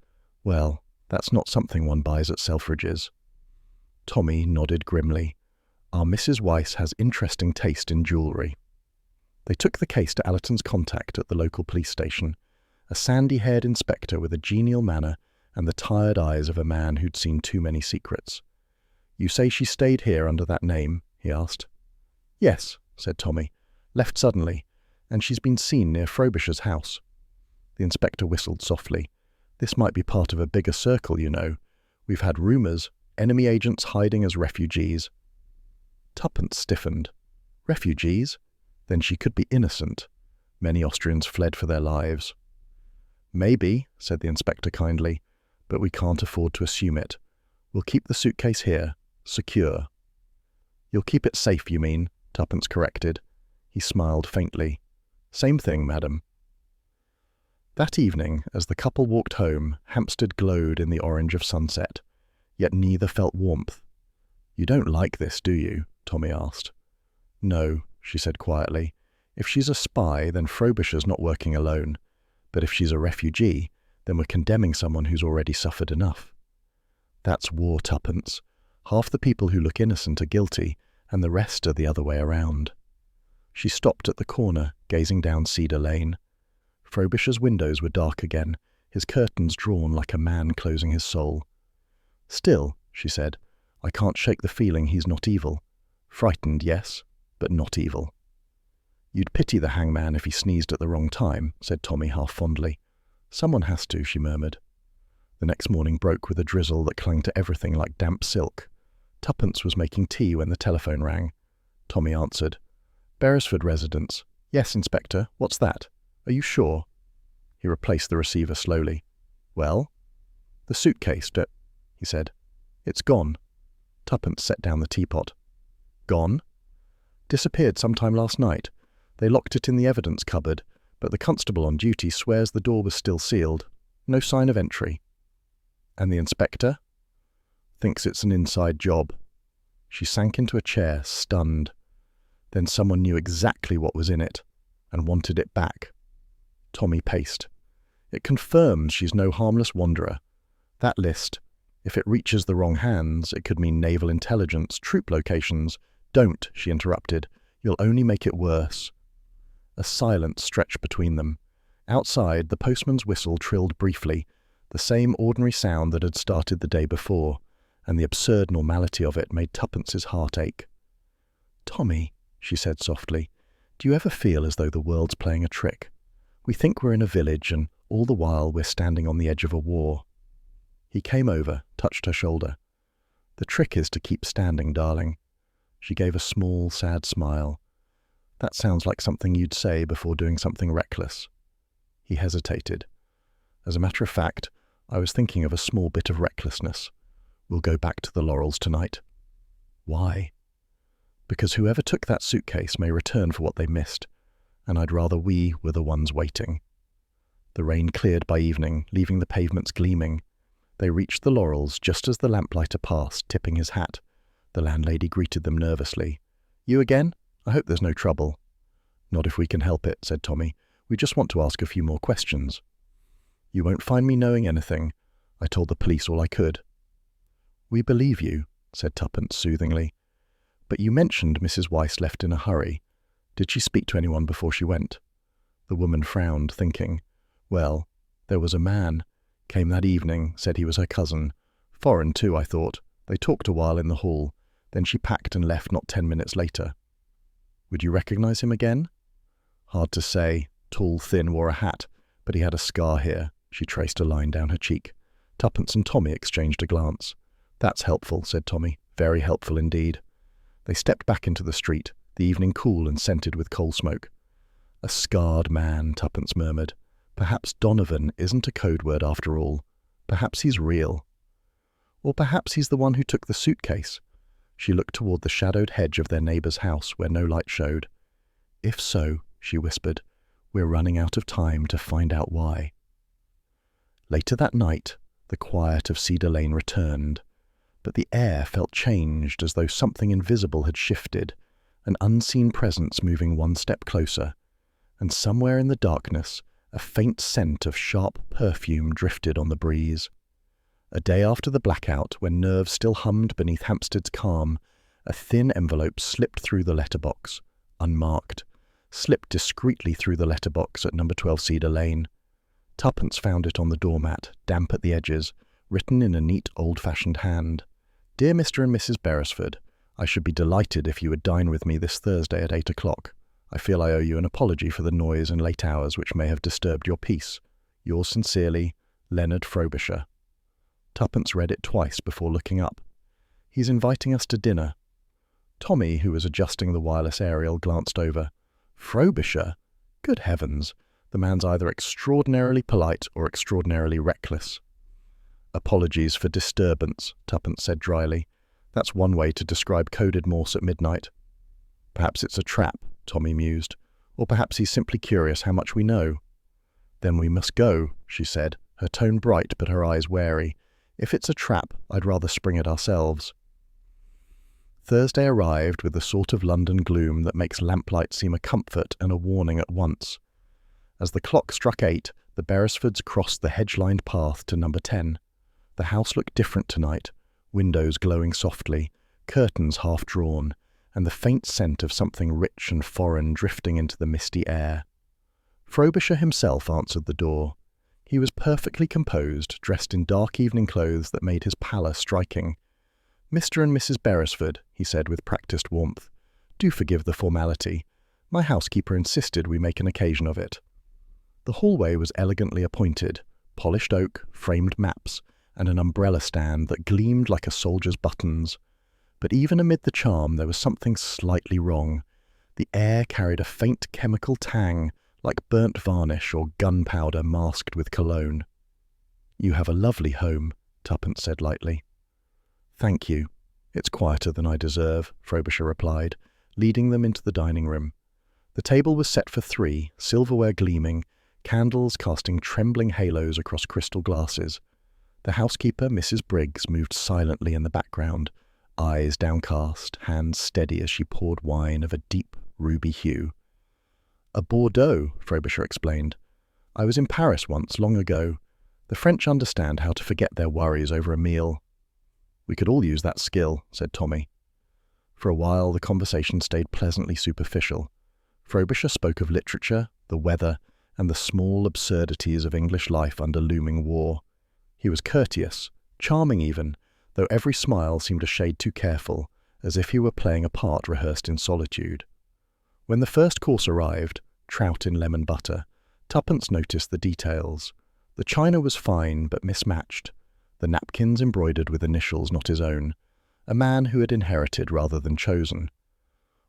"Well, that's not something one buys at Selfridge's." Tommy nodded grimly. "Our Mrs. Weiss has interesting taste in jewellery." They took the case to Allerton's contact at the local police station, a sandy-haired inspector with a genial manner and the tired eyes of a man who'd seen too many secrets. "You say she stayed here under that name?" he asked. "Yes," said Tommy. "Left suddenly, and she's been seen near Frobisher's house." The inspector whistled softly. "This might be part of a bigger circle, you know. We've had rumours, enemy agents hiding as refugees. Tuppence stiffened. Refugees? Then she could be innocent. Many Austrians fled for their lives. Maybe, said the inspector kindly, but we can't afford to assume it. We'll keep the suitcase here, secure. You'll keep it safe, you mean, Tuppence corrected. He smiled faintly. Same thing, madam. That evening, as the couple walked home, Hampstead glowed in the orange of sunset, yet neither felt warmth. You don't like this, do you? Tommy asked. No, she said quietly. If she's a spy, then Frobisher's not working alone. But if she's a refugee, then we're condemning someone who's already suffered enough. That's war, Tuppence. Half the people who look innocent are guilty, and the rest are the other way around. She stopped at the corner, gazing down Cedar Lane. Frobisher's windows were dark again, his curtains drawn like a man closing his soul. Still, she said, I can't shake the feeling he's not evil. Frightened, yes, but not evil. You'd pity the hangman if he sneezed at the wrong time, said Tommy half fondly. Someone has to, she murmured. The next morning broke with a drizzle that clung to everything like damp silk. Tuppence was making tea when the telephone rang. Tommy answered. Beresford residence. Yes, Inspector. What's that? Are you sure? He replaced the receiver slowly. Well? The suitcase, he said. It's gone. Tuppence set down the teapot. Gone? Disappeared sometime last night. They locked it in the evidence cupboard, but the constable on duty swears the door was still sealed. No sign of entry. And the inspector? Thinks it's an inside job. She sank into a chair, stunned. Then someone knew exactly what was in it, and wanted it back. Tommy paced. It confirms she's no harmless wanderer. That list, if it reaches the wrong hands, it could mean naval intelligence, troop locations. Don't, she interrupted. You'll only make it worse. A silence stretched between them. Outside, the postman's whistle trilled briefly, the same ordinary sound that had started the day before, and the absurd normality of it made Tuppence's heart ache. Tommy, she said softly, do you ever feel as though the world's playing a trick? We think we're in a village, and all the while we're standing on the edge of a war. He came over, touched her shoulder. The trick is to keep standing, darling. She gave a small, sad smile. That sounds like something you'd say before doing something reckless. He hesitated. As a matter of fact, I was thinking of a small bit of recklessness. We'll go back to the Laurels tonight. Why? Because whoever took that suitcase may return for what they missed, and I'd rather we were the ones waiting. The rain cleared by evening, leaving the pavements gleaming. They reached the Laurels just as the lamplighter passed, tipping his hat. The landlady greeted them nervously. You again? I hope there's no trouble. Not if we can help it, said Tommy. We just want to ask a few more questions. You won't find me knowing anything. I told the police all I could. We believe you, said Tuppence soothingly. But you mentioned Mrs. Weiss left in a hurry. Did she speak to anyone before she went? The woman frowned, thinking. Well, there was a man. Came that evening, said he was her cousin. Foreign too, I thought. They talked a while in the hall. Then she packed and left not 10 minutes later. Would you recognize him again? Hard to say. Tall, thin, wore a hat, but he had a scar here. She traced a line down her cheek. Tuppence and Tommy exchanged a glance. That's helpful, said Tommy. Very helpful indeed. They stepped back into the street, the evening cool and scented with coal smoke. A scarred man, Tuppence murmured. Perhaps Donovan isn't a code word after all. Perhaps he's real. Or perhaps he's the one who took the suitcase. She looked toward the shadowed hedge of their neighbour's house where no light showed. If so, she whispered, we're running out of time to find out why. Later that night, the quiet of Cedar Lane returned, but the air felt changed as though something invisible had shifted, an unseen presence moving one step closer, and somewhere in the darkness, a faint scent of sharp perfume drifted on the breeze. A day after the blackout, when nerves still hummed beneath Hampstead's calm, a thin envelope slipped through the letterbox, unmarked, slipped discreetly through the letterbox at number 12 Cedar Lane. Tuppence found it on the doormat, damp at the edges, written in a neat old-fashioned hand. Dear Mr. and Mrs. Beresford, I should be delighted if you would dine with me this Thursday at 8 o'clock. I feel I owe you an apology for the noise and late hours which may have disturbed your peace. Yours sincerely, Leonard Frobisher. Tuppence read it twice before looking up. "He's inviting us to dinner." Tommy, who was adjusting the wireless aerial, glanced over. Frobisher? Good heavens, the man's either extraordinarily polite or extraordinarily reckless. "Apologies for disturbance," Tuppence said dryly. "That's one way to describe coded Morse at midnight." "Perhaps it's a trap," Tommy mused. "Or perhaps he's simply curious how much we know." "Then we must go," she said, her tone bright but her eyes wary. "If it's a trap, I'd rather spring it ourselves." Thursday arrived with the sort of London gloom that makes lamplight seem a comfort and a warning at once. As the clock struck 8, the Beresfords crossed the hedge-lined path to number 10. The house looked different tonight, windows glowing softly, curtains half drawn, and the faint scent of something rich and foreign drifting into the misty air. Frobisher himself answered the door. He was perfectly composed, dressed in dark evening clothes that made his pallor striking. "Mr. and Mrs. Beresford," he said with practised warmth, "do forgive the formality. My housekeeper insisted we make an occasion of it." The hallway was elegantly appointed, polished oak, framed maps, and an umbrella stand that gleamed like a soldier's buttons. But even amid the charm there was something slightly wrong. The air carried a faint chemical tang, like burnt varnish or gunpowder masked with cologne. "You have a lovely home," Tuppence said lightly. "Thank you. It's quieter than I deserve," Frobisher replied, leading them into the dining room. The table was set for 3, silverware gleaming, candles casting trembling halos across crystal glasses. The housekeeper, Mrs. Briggs, moved silently in the background, eyes downcast, hands steady as she poured wine of a deep ruby hue. "A Bordeaux," Frobisher explained. "I was in Paris once, long ago. The French understand how to forget their worries over a meal." "We could all use that skill," said Tommy. For a while the conversation stayed pleasantly superficial. Frobisher spoke of literature, the weather, and the small absurdities of English life under looming war. He was courteous, charming even, though every smile seemed a shade too careful, as if he were playing a part rehearsed in solitude. When the first course arrived, trout in lemon butter, Tuppence noticed the details. The china was fine but mismatched, the napkins embroidered with initials not his own, a man who had inherited rather than chosen.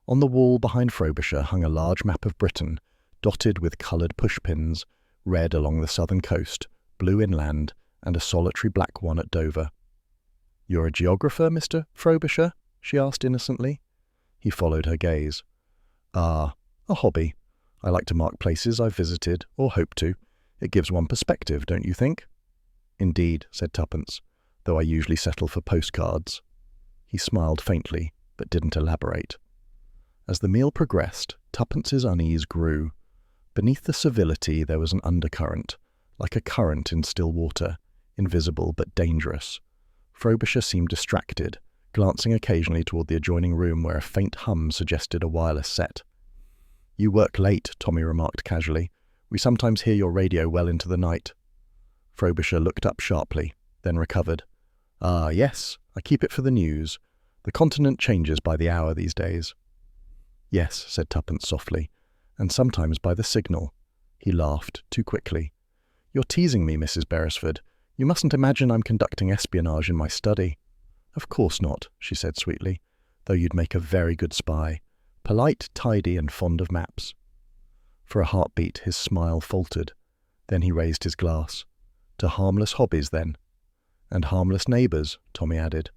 On the wall behind Frobisher hung a large map of Britain, dotted with coloured pushpins, red along the southern coast, blue inland, and a solitary black one at Dover. "You're a geographer, Mr. Frobisher?" she asked innocently. He followed her gaze. "Ah, a hobby. I like to mark places I've visited, or hope to. It gives one perspective, don't you think?" "Indeed," said Tuppence, "though I usually settle for postcards." He smiled faintly, but didn't elaborate. As the meal progressed, Tuppence's unease grew. Beneath the civility there was an undercurrent, like a current in still water, invisible but dangerous. Frobisher seemed distracted, glancing occasionally toward the adjoining room where a faint hum suggested a wireless set. "You work late," Tommy remarked casually. "We sometimes hear your radio well into the night." Frobisher looked up sharply, then recovered. "Ah, yes, I keep it for the news. The continent changes by the hour these days." "Yes," said Tuppence softly, "and sometimes by the signal." He laughed, too quickly. "You're teasing me, Mrs. Beresford. You mustn't imagine I'm conducting espionage in my study." "Of course not," she said sweetly, "though you'd make a very good spy. Polite, tidy, and fond of maps." For a heartbeat his smile faltered. Then he raised his glass. "To harmless hobbies, then." "And harmless neighbours," Tommy added.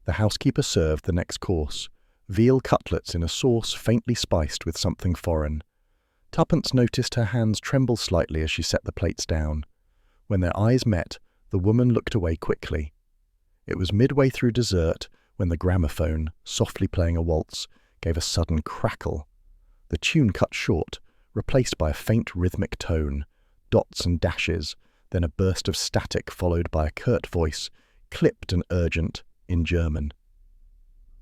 The housekeeper served the next course, veal cutlets in a sauce faintly spiced with something foreign. Tuppence noticed her hands tremble slightly as she set the plates down. When their eyes met, the woman looked away quickly. It was midway through dessert when the gramophone, softly playing a waltz, gave a sudden crackle. The tune cut short, replaced by a faint rhythmic tone, dots and dashes, then a burst of static followed by a curt voice, clipped and urgent, in German.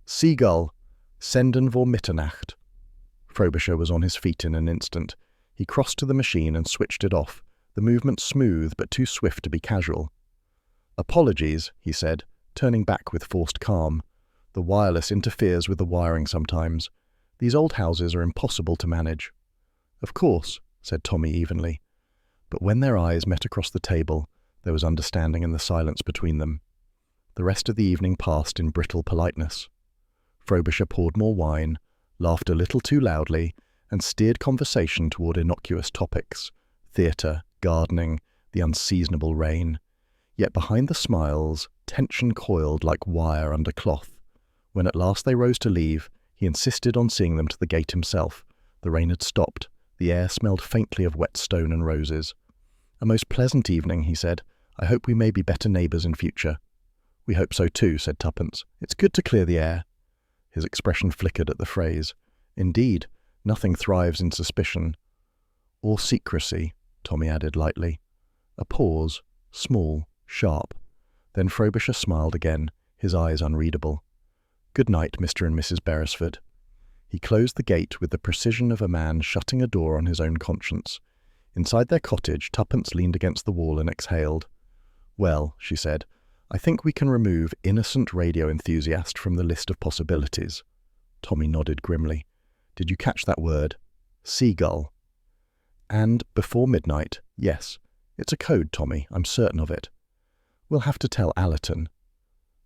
"Seagull, senden vor Mitternacht." Frobisher was on his feet in an instant. He crossed to the machine and switched it off, the movement smooth but too swift to be casual. "Apologies," he said, turning back with forced calm. "The wireless interferes with the wiring sometimes. These old houses are impossible to manage." "Of course," said Tommy evenly. But when their eyes met across the table, There was understanding in the silence between them. The rest of the evening passed in brittle politeness. Frobisher poured more wine, laughed a little too loudly, and steered conversation toward innocuous topics: theatre, gardening, the unseasonable rain. Yet behind the smiles, tension coiled like wire under cloth. When at last they rose to leave, he insisted on seeing them to the gate himself. The rain had stopped. The air smelled faintly of wet stone and roses. "A most pleasant evening," he said. "I hope we may be better neighbours in future." "We hope so too," said Tuppence. "It's good to clear the air." His expression flickered at the phrase. "Indeed, nothing thrives in suspicion." "Or secrecy," Tommy added lightly. A pause, small, sharp. Then Frobisher smiled again, his eyes unreadable. "Good night, Mr. and Mrs. Beresford." He closed the gate with the precision of a man shutting a door on his own conscience. Inside their cottage, Tuppence leaned against the wall and exhaled. "Well," she said, "I think we can remove innocent radio enthusiast from the list of possibilities." Tommy nodded grimly. "Did you catch that word? Seagull." "And before midnight, yes. It's a code, Tommy, I'm certain of it." "We'll have to tell Allerton."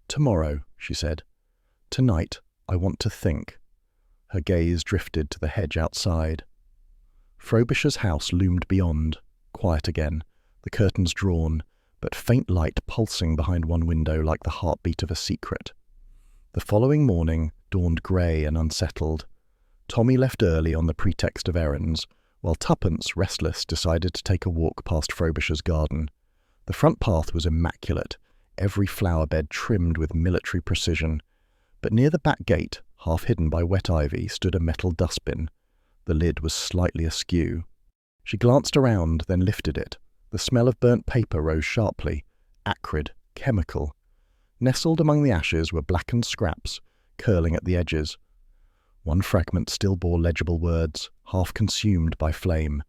"Tomorrow," she said. "Tonight, I want to think." Her gaze drifted to the hedge outside. Frobisher's house loomed beyond, quiet again, the curtains drawn, but faint light pulsing behind one window like the heartbeat of a secret. The following morning dawned grey and unsettled. Tommy left early on the pretext of errands, while Tuppence, restless, decided to take a walk past Frobisher's garden. The front path was immaculate, every flower bed trimmed with military precision. But near the back gate, half hidden by wet ivy, stood a metal dustbin. The lid was slightly askew. She glanced around, then lifted it. The smell of burnt paper rose sharply, acrid, chemical. Nestled among the ashes were blackened scraps, curling at the edges. One fragment still bore legible words, half consumed by flame.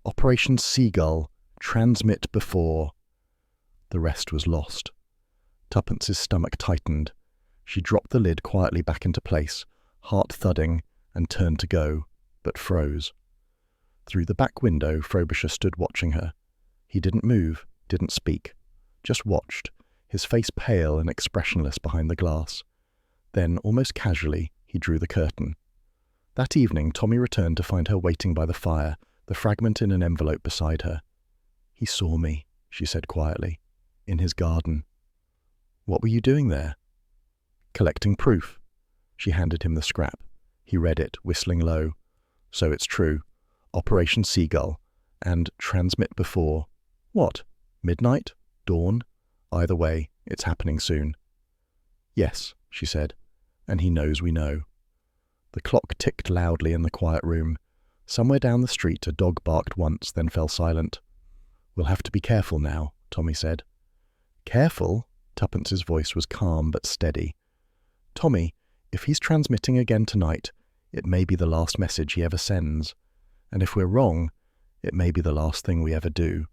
"Operation Seagull, transmit before." The rest was lost. Tuppence's stomach tightened. She dropped the lid quietly back into place, heart thudding, and turned to go, but froze. Through the back window, Frobisher stood watching her. He didn't move, didn't speak, just watched, his face pale and expressionless behind the glass. Then, almost casually, he drew the curtain. That evening, Tommy returned to find her waiting by the fire, the fragment in an envelope beside her. "He saw me," she said quietly, "in his garden." "What were you doing there?" "Collecting proof." She handed him the scrap. He read it, whistling low. "So it's true. Operation Seagull. And transmit before. What? Midnight? Dawn? Either way, it's happening soon." "Yes," she said, "and he knows we know." The clock ticked loudly in the quiet room. Somewhere down the street a dog barked once, then fell silent. "We'll have to be careful now," Tommy said. "Careful?" Tuppence's voice was calm but steady. "Tommy, if he's transmitting again tonight, it may be the last message he ever sends. And if we're wrong, it may be the last thing we ever do."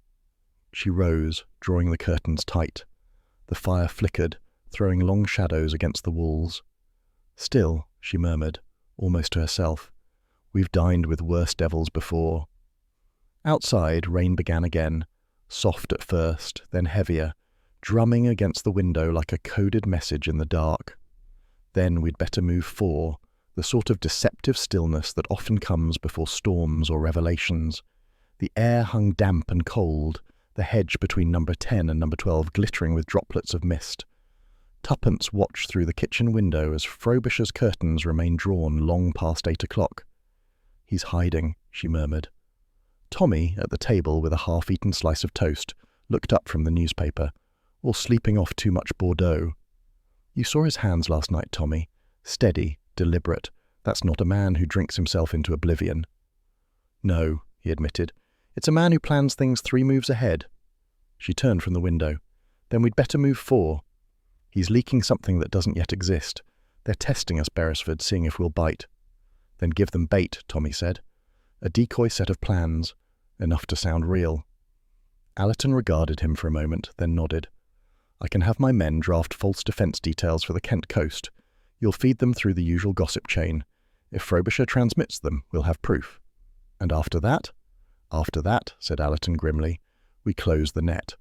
She rose, drawing the curtains tight. The fire flickered, throwing long shadows against the walls. "Still," she murmured, almost to herself, "we've dined with worse devils before." Outside, rain began again, soft at first, then heavier, drumming against the window like a coded message in the dark. "Then we'd better move 4, the sort of deceptive stillness that often comes before storms or revelations. The air hung damp and cold, the hedge between number 10 and number 12 glittering with droplets of mist. Tuppence watched through the kitchen window as Frobisher's curtains remained drawn long past 8 o'clock. "He's hiding," she murmured. Tommy, at the table with a half-eaten slice of toast, looked up from the newspaper, or sleeping off too much Bordeaux. "You saw his hands last night, Tommy. Steady, deliberate. That's not a man who drinks himself into oblivion." "No," he admitted. "It's a man who plans things 3 moves ahead." She turned from the window. "Then we'd better move 4. He's leaking something that doesn't yet exist. They're testing us, Beresford, seeing if we'll bite." "Then give them bait," Tommy said. "A decoy set of plans, enough to sound real." Allerton regarded him for a moment, then nodded. "I can have my men draft false defence details for the Kent coast. You'll feed them through the usual gossip chain. If Frobisher transmits them, we'll have proof." "And after that?" "After that," said Allerton grimly, "we close the net."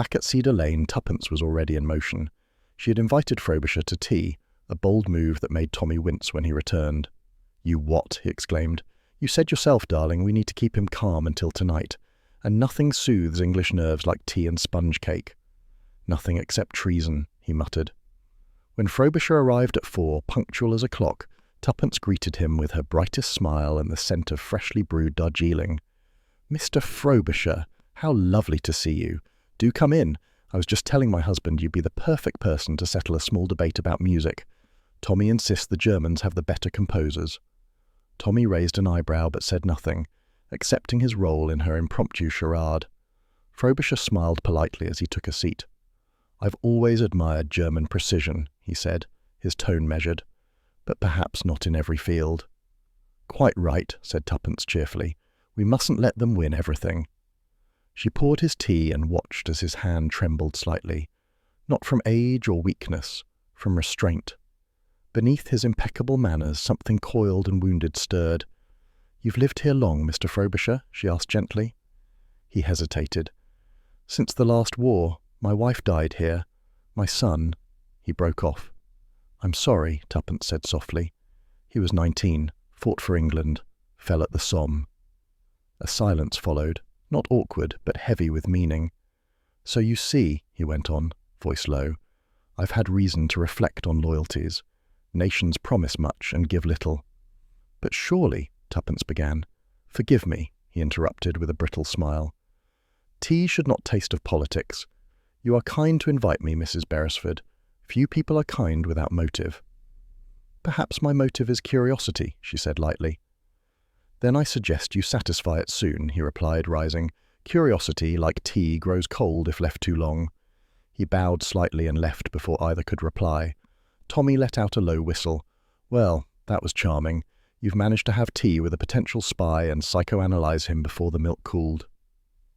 Back at Cedar Lane, Tuppence was already in motion. She had invited Frobisher to tea, a bold move that made Tommy wince when he returned. "You what?" he exclaimed. "You said yourself, darling, we need to keep him calm until tonight, and nothing soothes English nerves like tea and sponge cake." "Nothing except treason," he muttered. When Frobisher arrived at 4, punctual as a clock, Tuppence greeted him with her brightest smile and the scent of freshly brewed Darjeeling. "Mr. Frobisher, how lovely to see you. Do come in. I was just telling my husband you'd be the perfect person to settle a small debate about music. Tommy insists the Germans have the better composers." Tommy raised an eyebrow but said nothing, accepting his role in her impromptu charade. Frobisher smiled politely as he took a seat. "I've always admired German precision," he said, his tone measured, "but perhaps not in every field." "Quite right," said Tuppence cheerfully. "We mustn't let them win everything." She poured his tea and watched as his hand trembled slightly, not from age or weakness, from restraint. Beneath his impeccable manners, something coiled and wounded stirred. "You've lived here long, Mr. Frobisher?" she asked gently. He hesitated. "Since the last war. My wife died here. My son—" He broke off. "I'm sorry," Tuppence said softly. He was 19, fought for England, fell at the Somme. A silence followed, not awkward, but heavy with meaning. "So you see," he went on, voice low, "I've had reason to reflect on loyalties. Nations promise much and give little." "But surely," Tuppence began. "Forgive me," he interrupted with a brittle smile. "Tea should not taste of politics. You are kind to invite me, Mrs. Beresford. Few people are kind without motive." "Perhaps my motive is curiosity," she said lightly. "Then I suggest you satisfy it soon," he replied, rising. "Curiosity, like tea, grows cold if left too long." He bowed slightly and left before either could reply. Tommy let out a low whistle. "Well, that was charming. You've managed to have tea with a potential spy and psychoanalyze him before the milk cooled."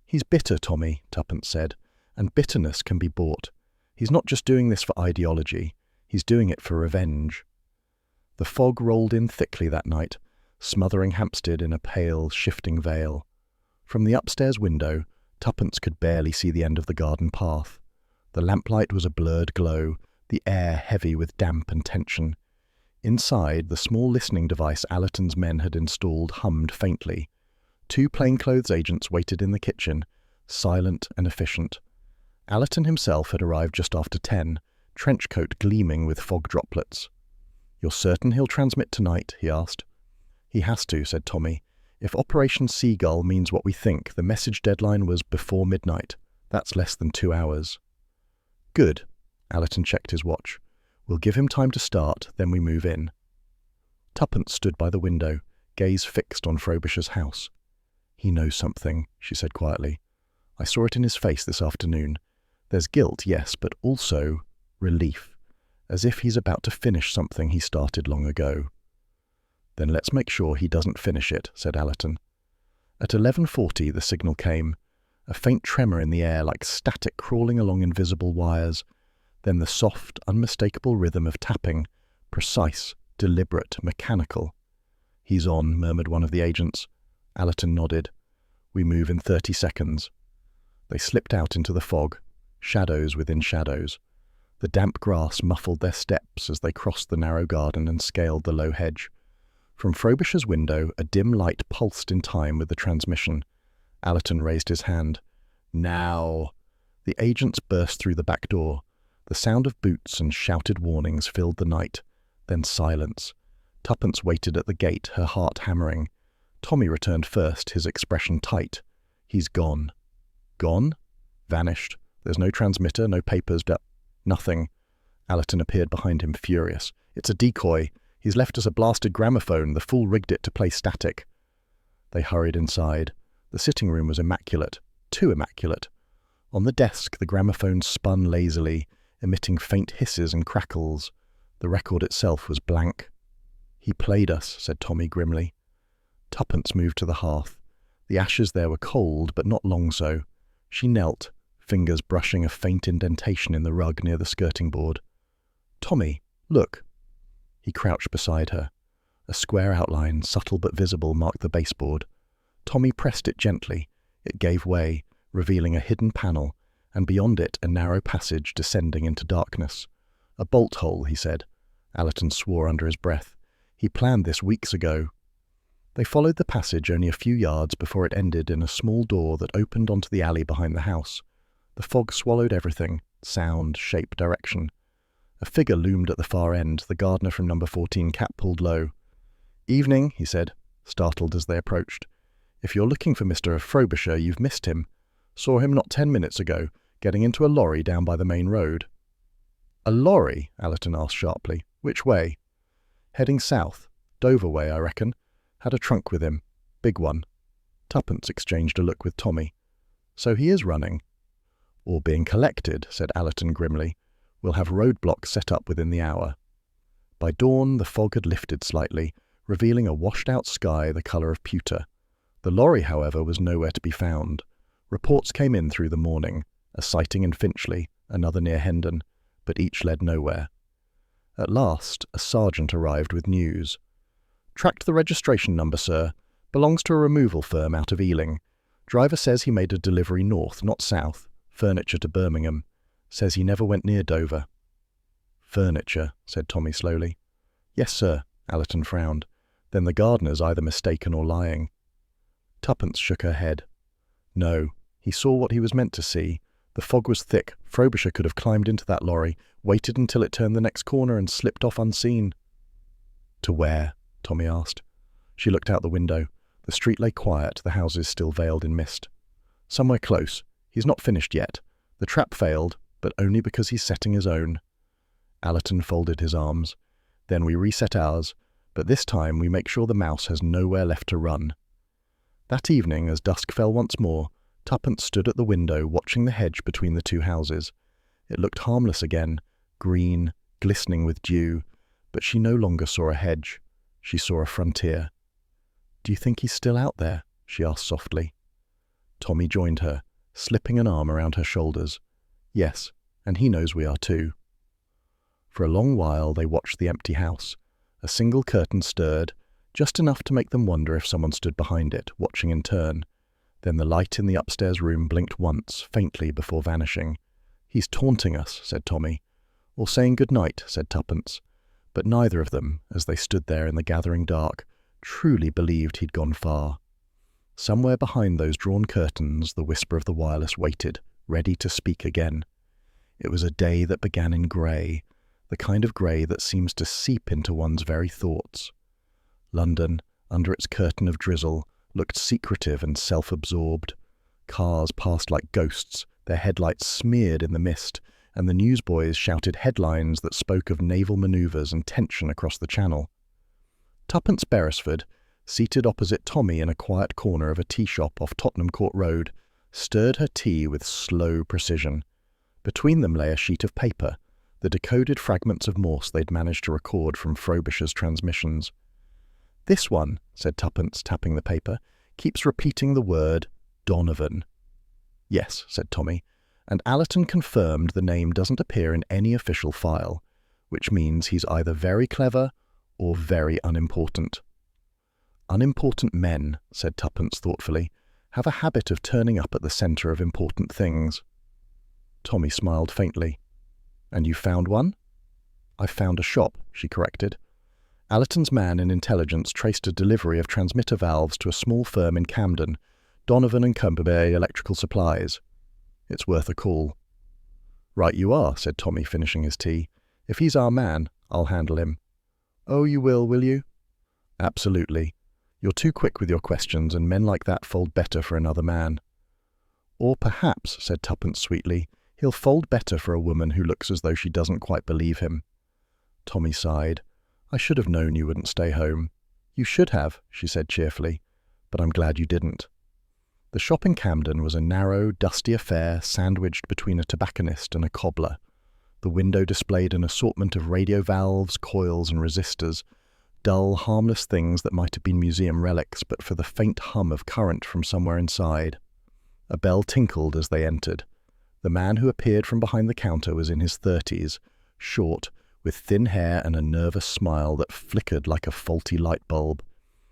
"He's bitter, Tommy," Tuppence said, "and bitterness can be bought. He's not just doing this for ideology. He's doing it for revenge." The fog rolled in thickly that night, smothering Hampstead in a pale, shifting veil. From the upstairs window, Tuppence could barely see the end of the garden path. The lamplight was a blurred glow, the air heavy with damp and tension. Inside, the small listening device Allerton's men had installed hummed faintly. 2 plainclothes agents waited in the kitchen, silent and efficient. Allerton himself had arrived just after 10, trenchcoat gleaming with fog droplets. "You're certain he'll transmit tonight?" he asked. "He has to," said Tommy. "If Operation Seagull means what we think, the message deadline was before midnight. That's less than 2 hours." "Good." Allerton checked his watch. "We'll give him time to start, then we move in." Tuppence stood by the window, gaze fixed on Frobisher's house. "He knows something," she said quietly. "I saw it in his face this afternoon. There's guilt, yes, but also relief, as if he's about to finish something he started long ago." "Then let's make sure he doesn't finish it," said Allerton. At 11:40 the signal came, a faint tremor in the air like static crawling along invisible wires, then the soft, unmistakable rhythm of tapping, precise, deliberate, mechanical. "He's on," murmured one of the agents. Allerton nodded. "We move in 30 seconds. They slipped out into the fog, shadows within shadows. The damp grass muffled their steps as they crossed the narrow garden and scaled the low hedge. From Frobisher's window, a dim light pulsed in time with the transmission. Allerton raised his hand. "Now!" The agents burst through the back door. The sound of boots and shouted warnings filled the night, then silence. Tuppence waited at the gate, her heart hammering. Tommy returned first, his expression tight. "He's gone." "Gone?" "Vanished. There's no transmitter, no papers, nothing." Allerton appeared behind him, furious. "It's a decoy. He's left us a blasted gramophone. The fool rigged it to play static." They hurried inside. The sitting room was immaculate, too immaculate. On the desk, the gramophone spun lazily, emitting faint hisses and crackles. The record itself was blank. "He played us," said Tommy grimly. Tuppence moved to the hearth. The ashes there were cold, but not long so. She knelt, fingers brushing a faint indentation in the rug near the skirting board. "Tommy, look." He crouched beside her. A square outline, subtle but visible, marked the baseboard. Tommy pressed it gently. It gave way, revealing a hidden panel, and beyond it a narrow passage descending into darkness. "A bolt hole," he said. Allerton swore under his breath. "He planned this weeks ago." They followed the passage only a few yards before it ended in a small door that opened onto the alley behind the house. The fog swallowed everything: sound, shape, direction. A figure loomed at the far end, the gardener from number 14, cap pulled low. "Evening," he said, startled as they approached. "If you're looking for Mr. Frobisher, you've missed him. Saw him not 10 minutes ago, getting into a lorry down by the main road." "A lorry?" Allerton asked sharply. "Which way?" "Heading south. Dover way, I reckon. Had a trunk with him. Big one." Tuppence exchanged a look with Tommy. "So he is running." "Or being collected," said Allerton grimly. "We'll have roadblocks set up within the hour." By dawn, the fog had lifted slightly, revealing a washed-out sky the colour of pewter. The lorry, however, was nowhere to be found. Reports came in through the morning, a sighting in Finchley, another near Hendon, but each led nowhere. At last, a sergeant arrived with news. "Tracked the registration number, sir. Belongs to a removal firm out of Ealing. Driver says he made a delivery north, not south. Furniture to Birmingham. Says he never went near Dover." "Furniture," said Tommy slowly. "Yes, sir," Allerton frowned. "Then the gardener's either mistaken or lying." Tuppence shook her head. "No, he saw what he was meant to see. The fog was thick. Frobisher could have climbed into that lorry, waited until it turned the next corner and slipped off unseen." "To where?" Tommy asked. She looked out the window. The street lay quiet, the houses still veiled in mist. "Somewhere close. He's not finished yet. The trap failed, but only because he's setting his own." Allerton folded his arms. "Then we reset ours, but this time we make sure the mouse has nowhere left to run." That evening, as dusk fell once more, Tuppence stood at the window watching the hedge between the two houses. It looked harmless again, green, glistening with dew, but she no longer saw a hedge. She saw a frontier. "Do you think he's still out there?" she asked softly. Tommy joined her, slipping an arm around her shoulders. "Yes, and he knows we are too." For a long while they watched the empty house. A single curtain stirred, just enough to make them wonder if someone stood behind it, watching in turn. Then the light in the upstairs room blinked once, faintly, before vanishing. "He's taunting us," said Tommy. "Or saying good night," said Tuppence. But neither of them, as they stood there in the gathering dark, truly believed he'd gone far. Somewhere behind those drawn curtains, the whisper of the wireless waited, ready to speak again. It was a day that began in grey, the kind of grey that seems to seep into one's very thoughts. London, under its curtain of drizzle, looked secretive and self-absorbed. Cars passed like ghosts, their headlights smeared in the mist, and the newsboys shouted headlines that spoke of naval manoeuvres and tension across the Channel. Tuppence Beresford, seated opposite Tommy in a quiet corner of a tea shop off Tottenham Court Road, stirred her tea with slow precision. Between them lay a sheet of paper, the decoded fragments of Morse they'd managed to record from Frobisher's transmissions. "This one," said Tuppence, tapping the paper, "keeps repeating the word Donovan." "Yes," said Tommy, "and Allerton confirmed the name doesn't appear in any official file, which means he's either very clever or very unimportant." "Unimportant men," said Tuppence thoughtfully, "have a habit of turning up at the centre of important things." Tommy smiled faintly. "And you found one?" "I found a shop," she corrected. Allerton's man in intelligence traced a delivery of transmitter valves to a small firm in Camden, Donovan and Company Electrical Supplies. "It's worth a call." "Right you are," said Tommy, finishing his tea. "If he's our man, I'll handle him." "Oh, you will you?" "Absolutely. You're too quick with your questions, and men like that fold better for another man." "Or perhaps," said Tuppence sweetly, "he'll fold better for a woman who looks as though she doesn't quite believe him." Tommy sighed. "I should have known you wouldn't stay home." "You should have," she said cheerfully, "but I'm glad you didn't." The shop in Camden was a narrow, dusty affair sandwiched between a tobacconist and a cobbler. The window displayed an assortment of radio valves, coils and resistors, dull, harmless things that might have been museum relics but for the faint hum of current from somewhere inside. A bell tinkled as they entered. The man who appeared from behind the counter was in his 30s, short, with thin hair and a nervous smile that flickered like a faulty light bulb.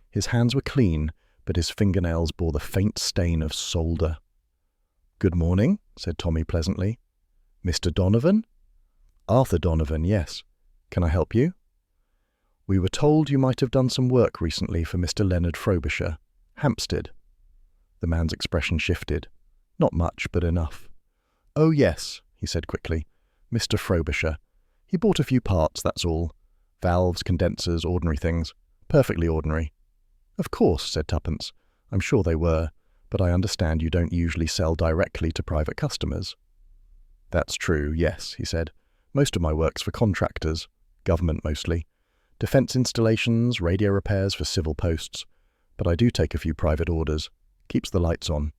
His hands were clean, but his fingernails bore the faint stain of solder. "Good morning," said Tommy pleasantly. Mr. Donovan? Arthur Donovan, yes. Can I help you? We were told you might have done some work recently for Mr. Leonard Frobisher, Hampstead. The man's expression shifted. Not much, but enough. Oh, yes, he said quickly. Mr. Frobisher. He bought a few parts, that's all. Valves, condensers, ordinary things. Perfectly ordinary. Of course, said Tuppence. I'm sure they were, but I understand you don't usually sell directly to private customers. That's true, yes, he said. Most of my work's for contractors, government mostly. Defence installations, radio repairs for civil posts. But I do take a few private orders. Keeps the lights on.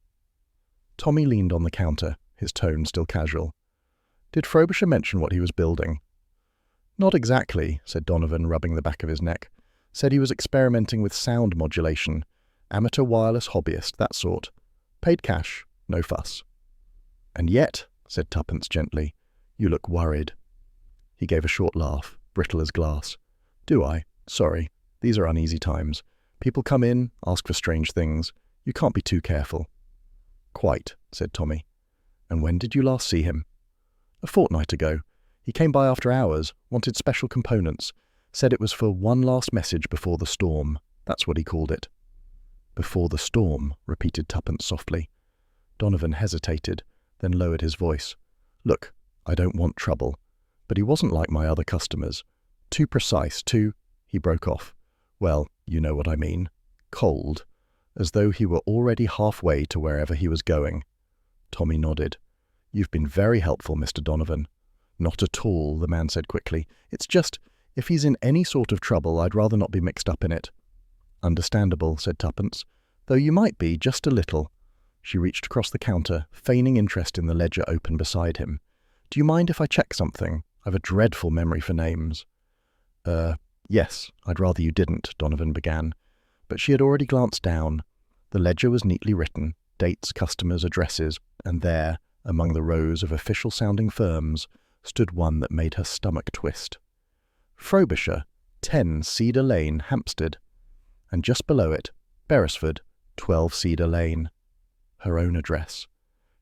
Tommy leaned on the counter, his tone still casual. Did Frobisher mention what he was building? Not exactly, said Donovan, rubbing the back of his neck. Said he was experimenting with sound modulation. Amateur wireless hobbyist, that sort. Paid cash, no fuss. And yet, said Tuppence gently, you look worried. He gave a short laugh, brittle as glass. Do I? Sorry. These are uneasy times. People come in, ask for strange things. You can't be too careful. Quite, said Tommy. And when did you last see him? A fortnight ago. He came by after hours, wanted special components. Said it was for one last message before the storm. That's what he called it. Before the storm, repeated Tuppence softly. Donovan hesitated, then lowered his voice. Look, I don't want trouble. But he wasn't like my other customers. Too precise, too... He broke off. Well, you know what I mean. Cold. As though he were already halfway to wherever he was going. Tommy nodded. You've been very helpful, Mr. Donovan. Not at all, the man said quickly. It's just, if he's in any sort of trouble, I'd rather not be mixed up in it. Understandable, said Tuppence. Though you might be, just a little. She reached across the counter, feigning interest in the ledger open beside him. Do you mind if I check something? I've a dreadful memory for names. Yes, I'd rather you didn't, Donovan began. But she had already glanced down. The ledger was neatly written, dates, customers, addresses, and there, among the rows of official-sounding firms, stood one that made her stomach twist. Frobisher, 10 Cedar Lane, Hampstead. And just below it, Beresford, 12 Cedar Lane. Her own address.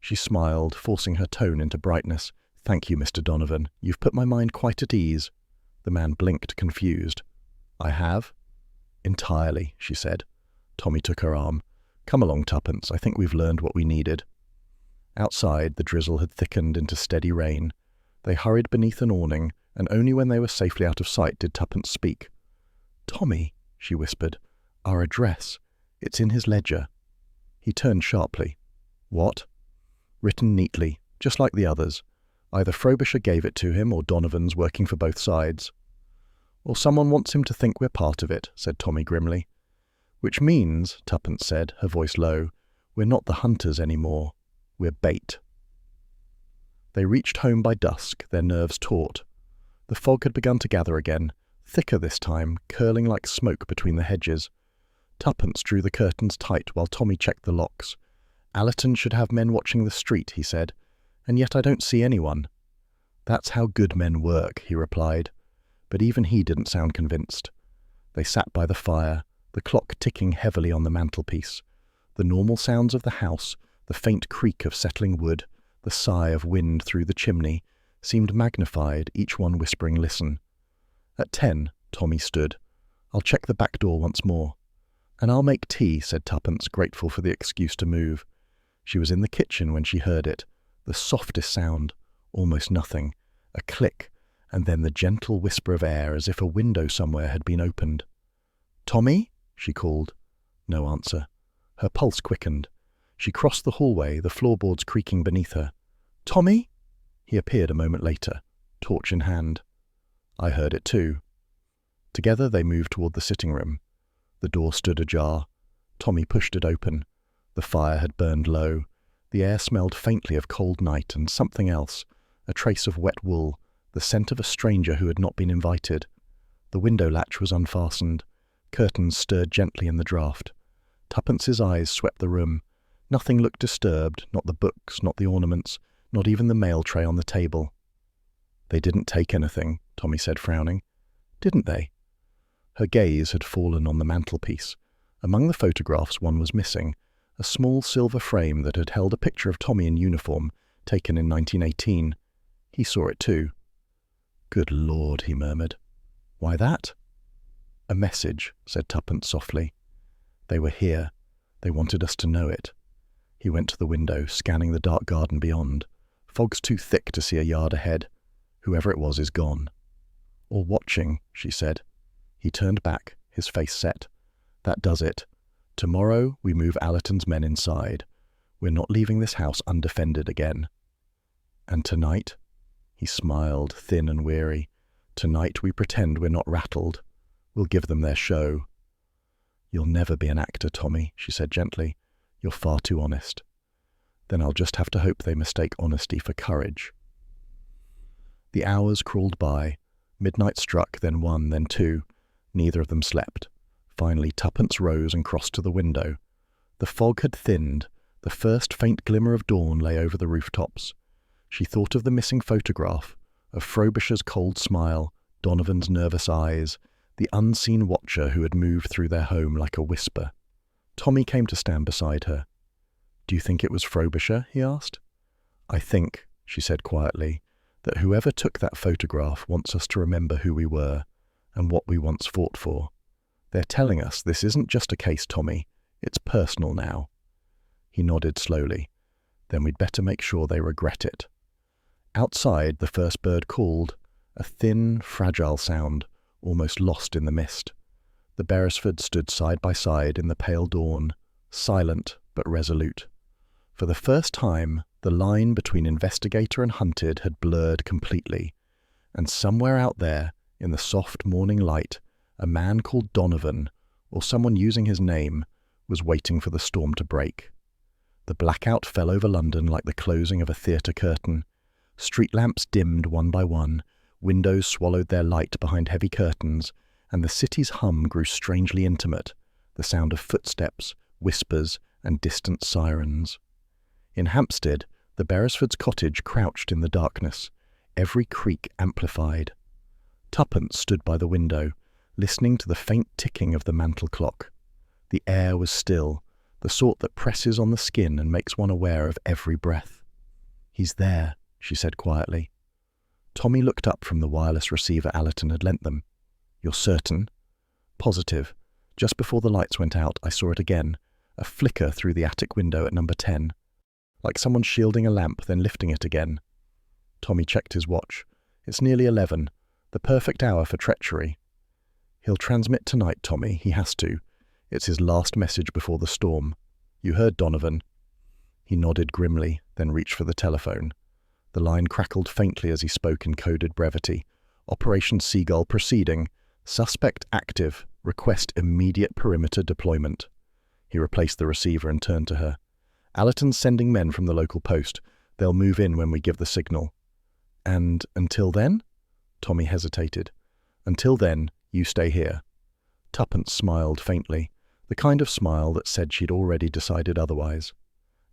She smiled, forcing her tone into brightness. Thank you, Mr. Donovan. You've put my mind quite at ease. The man blinked, confused. I have? Entirely, she said. Tommy took her arm. Come along, Tuppence. I think we've learned what we needed. Outside, the drizzle had thickened into steady rain. They hurried beneath an awning, and only when they were safely out of sight did Tuppence speak. Tommy, she whispered, our address. It's in his ledger. He turned sharply. What? Written neatly, just like the others. Either Frobisher gave it to him or Donovan's working for both sides. Or someone wants him to think we're part of it, said Tommy grimly. Which means, Tuppence said, her voice low, we're not the hunters anymore. We're bait. They reached home by dusk, their nerves taut. The fog had begun to gather again, thicker this time, curling like smoke between the hedges. Tuppence drew the curtains tight while Tommy checked the locks. Allerton should have men watching the street, he said, and yet I don't see anyone. That's how good men work, he replied, but even he didn't sound convinced. They sat by the fire, the clock ticking heavily on the mantelpiece. The normal sounds of the house, the faint creak of settling wood, the sigh of wind through the chimney, seemed magnified, each one whispering, listen. At 10, Tommy stood. I'll check the back door once more. And I'll make tea, said Tuppence, grateful for the excuse to move. She was in the kitchen when she heard it. The softest sound, almost nothing, a click, and then the gentle whisper of air as if a window somewhere had been opened. Tommy? She called. No answer. Her pulse quickened. She crossed the hallway, the floorboards creaking beneath her. Tommy? He appeared a moment later, torch in hand. I heard it too. Together they moved toward the sitting room. The door stood ajar. Tommy pushed it open. The fire had burned low. The air smelled faintly of cold night and something else, a trace of wet wool, the scent of a stranger who had not been invited. The window latch was unfastened. Curtains stirred gently in the draught. Tuppence's eyes swept the room. Nothing looked disturbed, not the books, not the ornaments, not even the mail tray on the table. They didn't take anything, Tommy said, frowning. Didn't they? Her gaze had fallen on the mantelpiece. Among the photographs one was missing, a small silver frame that had held a picture of Tommy in uniform, taken in 1918. He saw it too. "Good Lord," he murmured. "Why that?" "A message," said Tuppence softly. "They were here. They wanted us to know it." He went to the window, scanning the dark garden beyond. Fog's too thick to see a yard ahead. Whoever it was is gone. "Or watching," she said. He turned back, his face set. "That does it. Tomorrow we move Allerton's men inside. We're not leaving this house undefended again." "And tonight?" He smiled, thin and weary. "Tonight we pretend we're not rattled. We'll give them their show." "You'll never be an actor, Tommy," she said gently. "You're far too honest." "Then I'll just have to hope they mistake honesty for courage." The hours crawled by. Midnight struck, then 1, then 2. Neither of them slept. Finally, Tuppence rose and crossed to the window. The fog had thinned. The first faint glimmer of dawn lay over the rooftops. She thought of the missing photograph, of Frobisher's cold smile, Donovan's nervous eyes, the unseen watcher who had moved through their home like a whisper. Tommy came to stand beside her. "Do you think it was Frobisher?" he asked. "I think," she said quietly, "that whoever took that photograph wants us to remember who we were and what we once fought for. They're telling us this isn't just a case, Tommy. It's personal now." He nodded slowly. "Then we'd better make sure they regret it." Outside, the first bird called, a thin, fragile sound, almost lost in the mist. The Beresfords stood side by side in the pale dawn, silent but resolute. For the first time, the line between investigator and hunted had blurred completely, and somewhere out there, in the soft morning light, a man called Donovan, or someone using his name, was waiting for the storm to break. The blackout fell over London like the closing of a theatre curtain. Street lamps dimmed one by one, windows swallowed their light behind heavy curtains, and the city's hum grew strangely intimate, the sound of footsteps, whispers, and distant sirens. In Hampstead, the Beresfords' cottage crouched in the darkness, every creak amplified. Tuppence stood by the window, listening to the faint ticking of the mantel clock. The air was still, the sort that presses on the skin and makes one aware of every breath. "He's there," she said quietly. Tommy looked up from the wireless receiver Allerton had lent them. "You're certain?" "Positive. Just before the lights went out, I saw it again, a flicker through the attic window at number 10. Like someone shielding a lamp, then lifting it again." Tommy checked his watch. "It's nearly 11, the perfect hour for treachery." "He'll transmit tonight, Tommy. He has to. It's his last message before the storm. You heard Donovan." He nodded grimly, then reached for the telephone. The line crackled faintly as he spoke in coded brevity. "Operation Seagull proceeding. Suspect active. Request immediate perimeter deployment." He replaced the receiver and turned to her. "Allerton's sending men from the local post. They'll move in when we give the signal." "And until then?" Tommy hesitated. "Until then, you stay here." Tuppence smiled faintly, the kind of smile that said she'd already decided otherwise.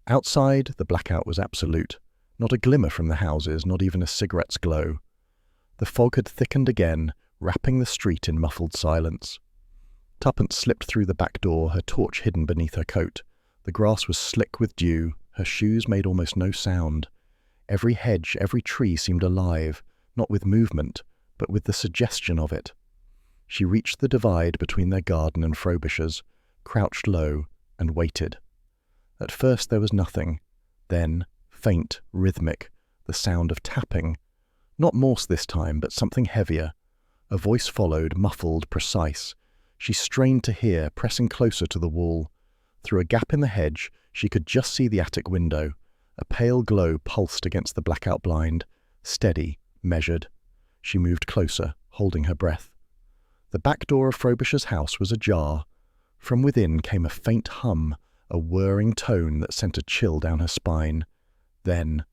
Outside, the blackout was absolute. Not a glimmer from the houses, not even a cigarette's glow. The fog had thickened again, wrapping the street in muffled silence. Tuppence slipped through the back door, her torch hidden beneath her coat. The grass was slick with dew, her shoes made almost no sound. Every hedge, every tree seemed alive, not with movement, but with the suggestion of it. She reached the divide between their garden and Frobisher's, crouched low, and waited. At first there was nothing. Then, faint, rhythmic, the sound of tapping. Not Morse this time, but something heavier. A voice followed, muffled, precise. She strained to hear, pressing closer to the wall. Through a gap in the hedge, she could just see the attic window. A pale glow pulsed against the blackout blind. Steady, measured. She moved closer, holding her breath. The back door of Frobisher's house was ajar. From within came a faint hum, a whirring tone that sent a chill down her spine. Then,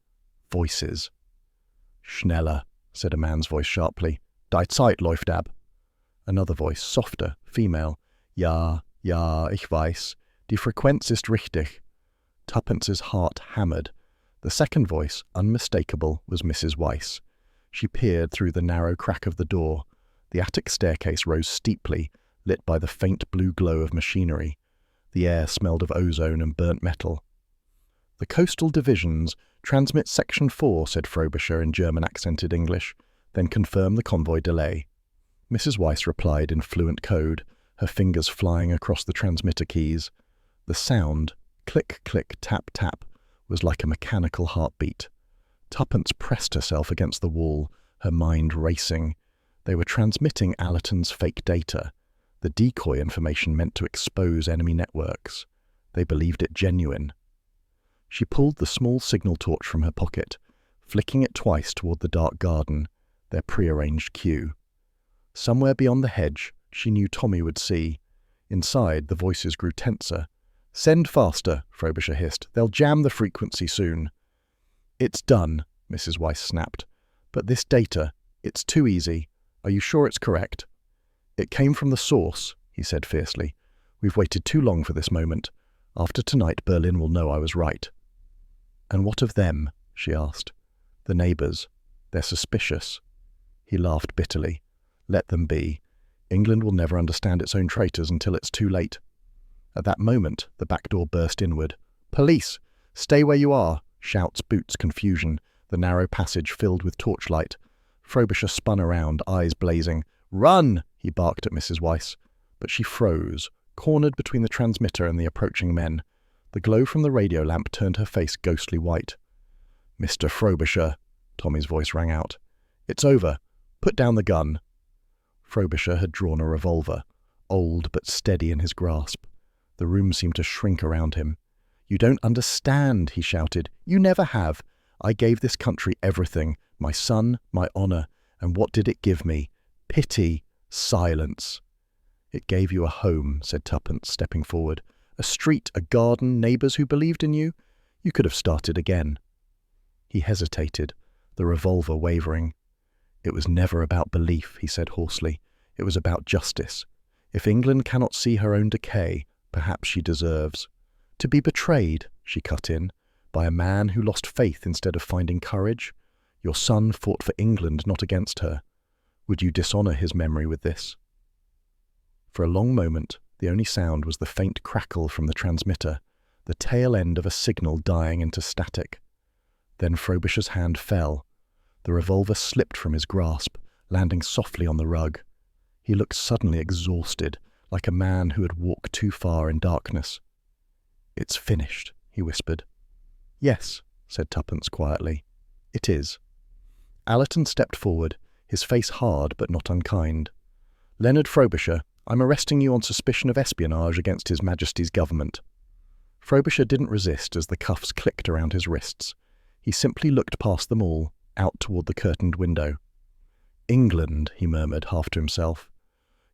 voices. "Schneller," said a man's voice sharply. "Die Zeit läuft ab." Another voice, softer, female. "Ja, ja, ich weiß. Die Frequenz ist richtig." Tuppence's heart hammered. The second voice, unmistakable, was Mrs. Weiss. She peered through the narrow crack of the door. The attic staircase rose steeply, lit by the faint blue glow of machinery. The air smelled of ozone and burnt metal. "The coastal divisions transmit Section 4, said Frobisher in German-accented English, then confirm the convoy delay. Mrs. Weiss replied in fluent code, her fingers flying across the transmitter keys. The sound, click, click, tap, tap, was like a mechanical heartbeat. Tuppence pressed herself against the wall, her mind racing. They were transmitting Allerton's fake data, the decoy information meant to expose enemy networks. They believed it genuine. She pulled the small signal torch from her pocket, flicking it twice toward the dark garden, their prearranged cue. Somewhere beyond the hedge, she knew Tommy would see. Inside, the voices grew tenser. "Send faster," Frobisher hissed. "They'll jam the frequency soon." "It's done," Mrs. Weiss snapped. "But this data, it's too easy. Are you sure it's correct?" "It came from the source," he said fiercely. "We've waited too long for this moment. After tonight, Berlin will know I was right." "And what of them?" she asked. "The neighbours. They're suspicious." He laughed bitterly. "Let them be. England will never understand its own traitors until it's too late." At that moment, the back door burst inward. "Police! Stay where you are!" Shouts, boots, confusion, the narrow passage filled with torchlight. Frobisher spun around, eyes blazing. "Run!" he barked at Mrs. Weiss. But she froze, cornered between the transmitter and the approaching men. The glow from the radio lamp turned her face ghostly white. "Mr. Frobisher," Tommy's voice rang out. "It's over. Put down the gun." Frobisher had drawn a revolver, old but steady in his grasp. The room seemed to shrink around him. "You don't understand," he shouted. "You never have. I gave this country everything, my son, my honour, and what did it give me? Pity, silence." "It gave you a home," said Tuppence, stepping forward. "A street, a garden, neighbours who believed in you. You could have started again." He hesitated, the revolver wavering. "It was never about belief," he said hoarsely. "It was about justice. If England cannot see her own decay, perhaps she deserves." "To be betrayed," she cut in, "by a man who lost faith instead of finding courage? Your son fought for England, not against her. Would you dishonour his memory with this?" For a long moment, the only sound was the faint crackle from the transmitter, the tail end of a signal dying into static. Then Frobisher's hand fell. The revolver slipped from his grasp, landing softly on the rug. He looked suddenly exhausted, like a man who had walked too far in darkness. "It's finished," he whispered. "Yes," said Tuppence quietly. "It is." Allerton stepped forward, his face hard but not unkind. "Leonard Frobisher, I'm arresting you on suspicion of espionage against His Majesty's government." Frobisher didn't resist as the cuffs clicked around his wrists. He simply looked past them all, out toward the curtained window. "England," he murmured, half to himself.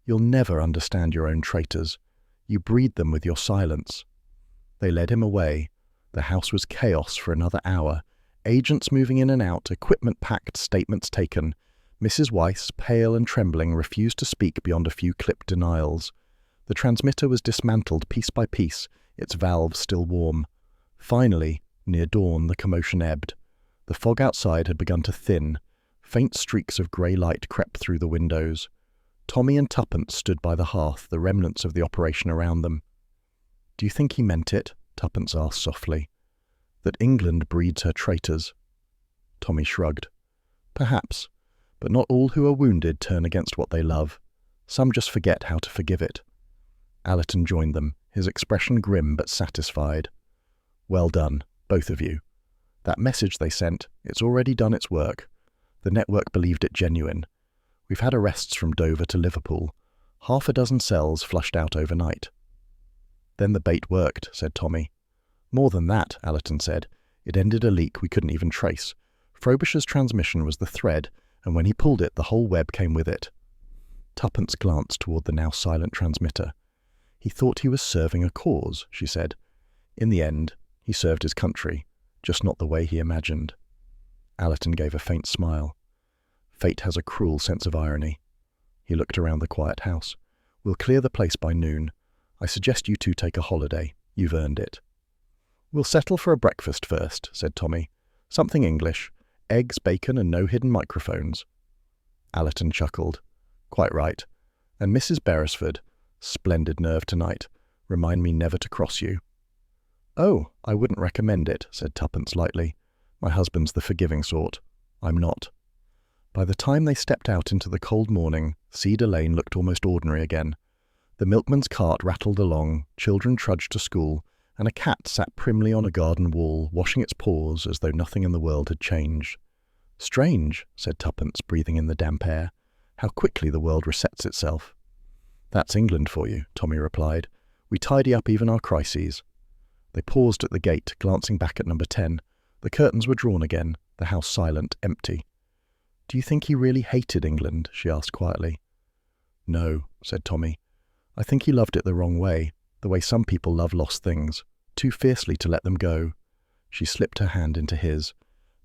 "You'll never understand your own traitors. You breed them with your silence." They led him away. The house was chaos for another hour. Agents moving in and out, equipment packed, statements taken. Mrs. Weiss, pale and trembling, refused to speak beyond a few clipped denials. The transmitter was dismantled piece by piece, its valves still warm. Finally, near dawn, the commotion ebbed. The fog outside had begun to thin. Faint streaks of grey light crept through the windows. Tommy and Tuppence stood by the hearth, the remnants of the operation around them. "Do you think he meant it?" Tuppence asked softly. "That England breeds her traitors?" Tommy shrugged. "Perhaps. But not all who are wounded turn against what they love. Some just forget how to forgive it." Allerton joined them, his expression grim but satisfied. "Well done, both of you. That message they sent, it's already done its work. The network believed it genuine. We've had arrests from Dover to Liverpool. 6 cells flushed out overnight." "Then the bait worked," said Tommy. "More than that," Allerton said. "It ended a leak we couldn't even trace. Frobisher's transmission was the thread, and when he pulled it, the whole web came with it." Tuppence glanced toward the now silent transmitter. "He thought he was serving a cause," she said. "In the end, he served his country, just not the way he imagined." Allerton gave a faint smile. "Fate has a cruel sense of irony." He looked around the quiet house. "We'll clear the place by noon. I suggest you two take a holiday. You've earned it." "We'll settle for a breakfast first," said Tommy. "Something English. Eggs, bacon, and no hidden microphones." Allerton chuckled. "Quite right. And Mrs. Beresford, splendid nerve tonight. Remind me never to cross you." "Oh, I wouldn't recommend it," said Tuppence lightly. "My husband's the forgiving sort. I'm not." By the time they stepped out into the cold morning, Cedar Lane looked almost ordinary again. The milkman's cart rattled along, children trudged to school, and a cat sat primly on a garden wall, washing its paws as though nothing in the world had changed. "Strange," said Tuppence, breathing in the damp air. "How quickly the world resets itself." "That's England for you," Tommy replied. "We tidy up even our crises." They paused at the gate, glancing back at number 10. The curtains were drawn again, the house silent, empty. "Do you think he really hated England?" she asked quietly. "No," said Tommy. "I think he loved it the wrong way, the way some people love lost things, too fiercely to let them go." She slipped her hand into his.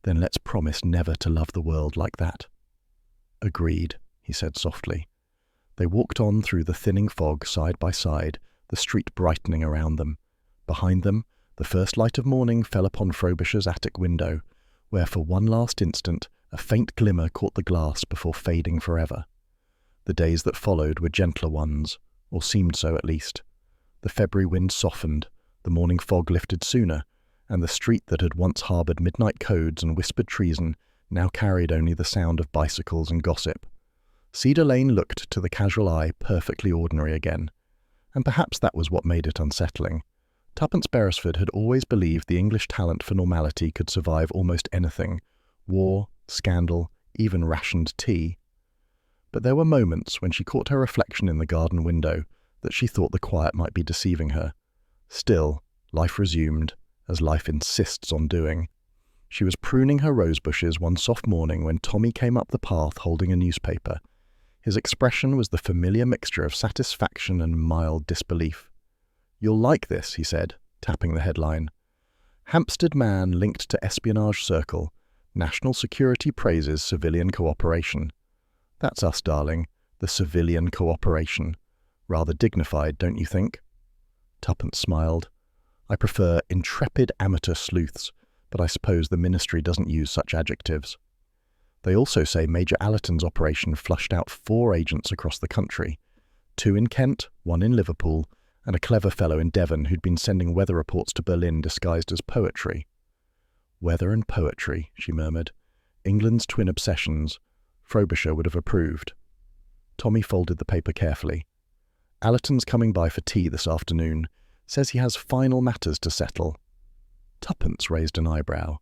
"Then let's promise never to love the world like that." "Agreed," he said softly. They walked on through the thinning fog side by side, the street brightening around them. Behind them, the first light of morning fell upon Frobisher's attic window, where for one last instant a faint glimmer caught the glass before fading forever. The days that followed were gentler ones, or seemed so at least. The February wind softened, the morning fog lifted sooner, and the street that had once harboured midnight codes and whispered treason now carried only the sound of bicycles and gossip. Cedar Lane looked to the casual eye perfectly ordinary again, and perhaps that was what made it unsettling. Tuppence Beresford had always believed the English talent for normality could survive almost anything: war, scandal, even rationed tea. But there were moments when she caught her reflection in the garden window that she thought the quiet might be deceiving her. Still, life resumed, as life insists on doing. She was pruning her rose bushes one soft morning when Tommy came up the path holding a newspaper. His expression was the familiar mixture of satisfaction and mild disbelief. "You'll like this," he said, tapping the headline. "Hampstead man linked to espionage circle. National Security praises civilian cooperation." "That's us, darling, the civilian cooperation. Rather dignified, don't you think?" Tuppence smiled. "I prefer intrepid amateur sleuths, but I suppose the ministry doesn't use such adjectives." They also say Major Allerton's operation flushed out 4 agents across the country, 2 in Kent, 1 in Liverpool, and a clever fellow in Devon who'd been sending weather reports to Berlin disguised as poetry. "Weather and poetry," she murmured. "England's twin obsessions. Frobisher would have approved." Tommy folded the paper carefully. "Allerton's coming by for tea this afternoon. Says he has final matters to settle." Tuppence raised an eyebrow.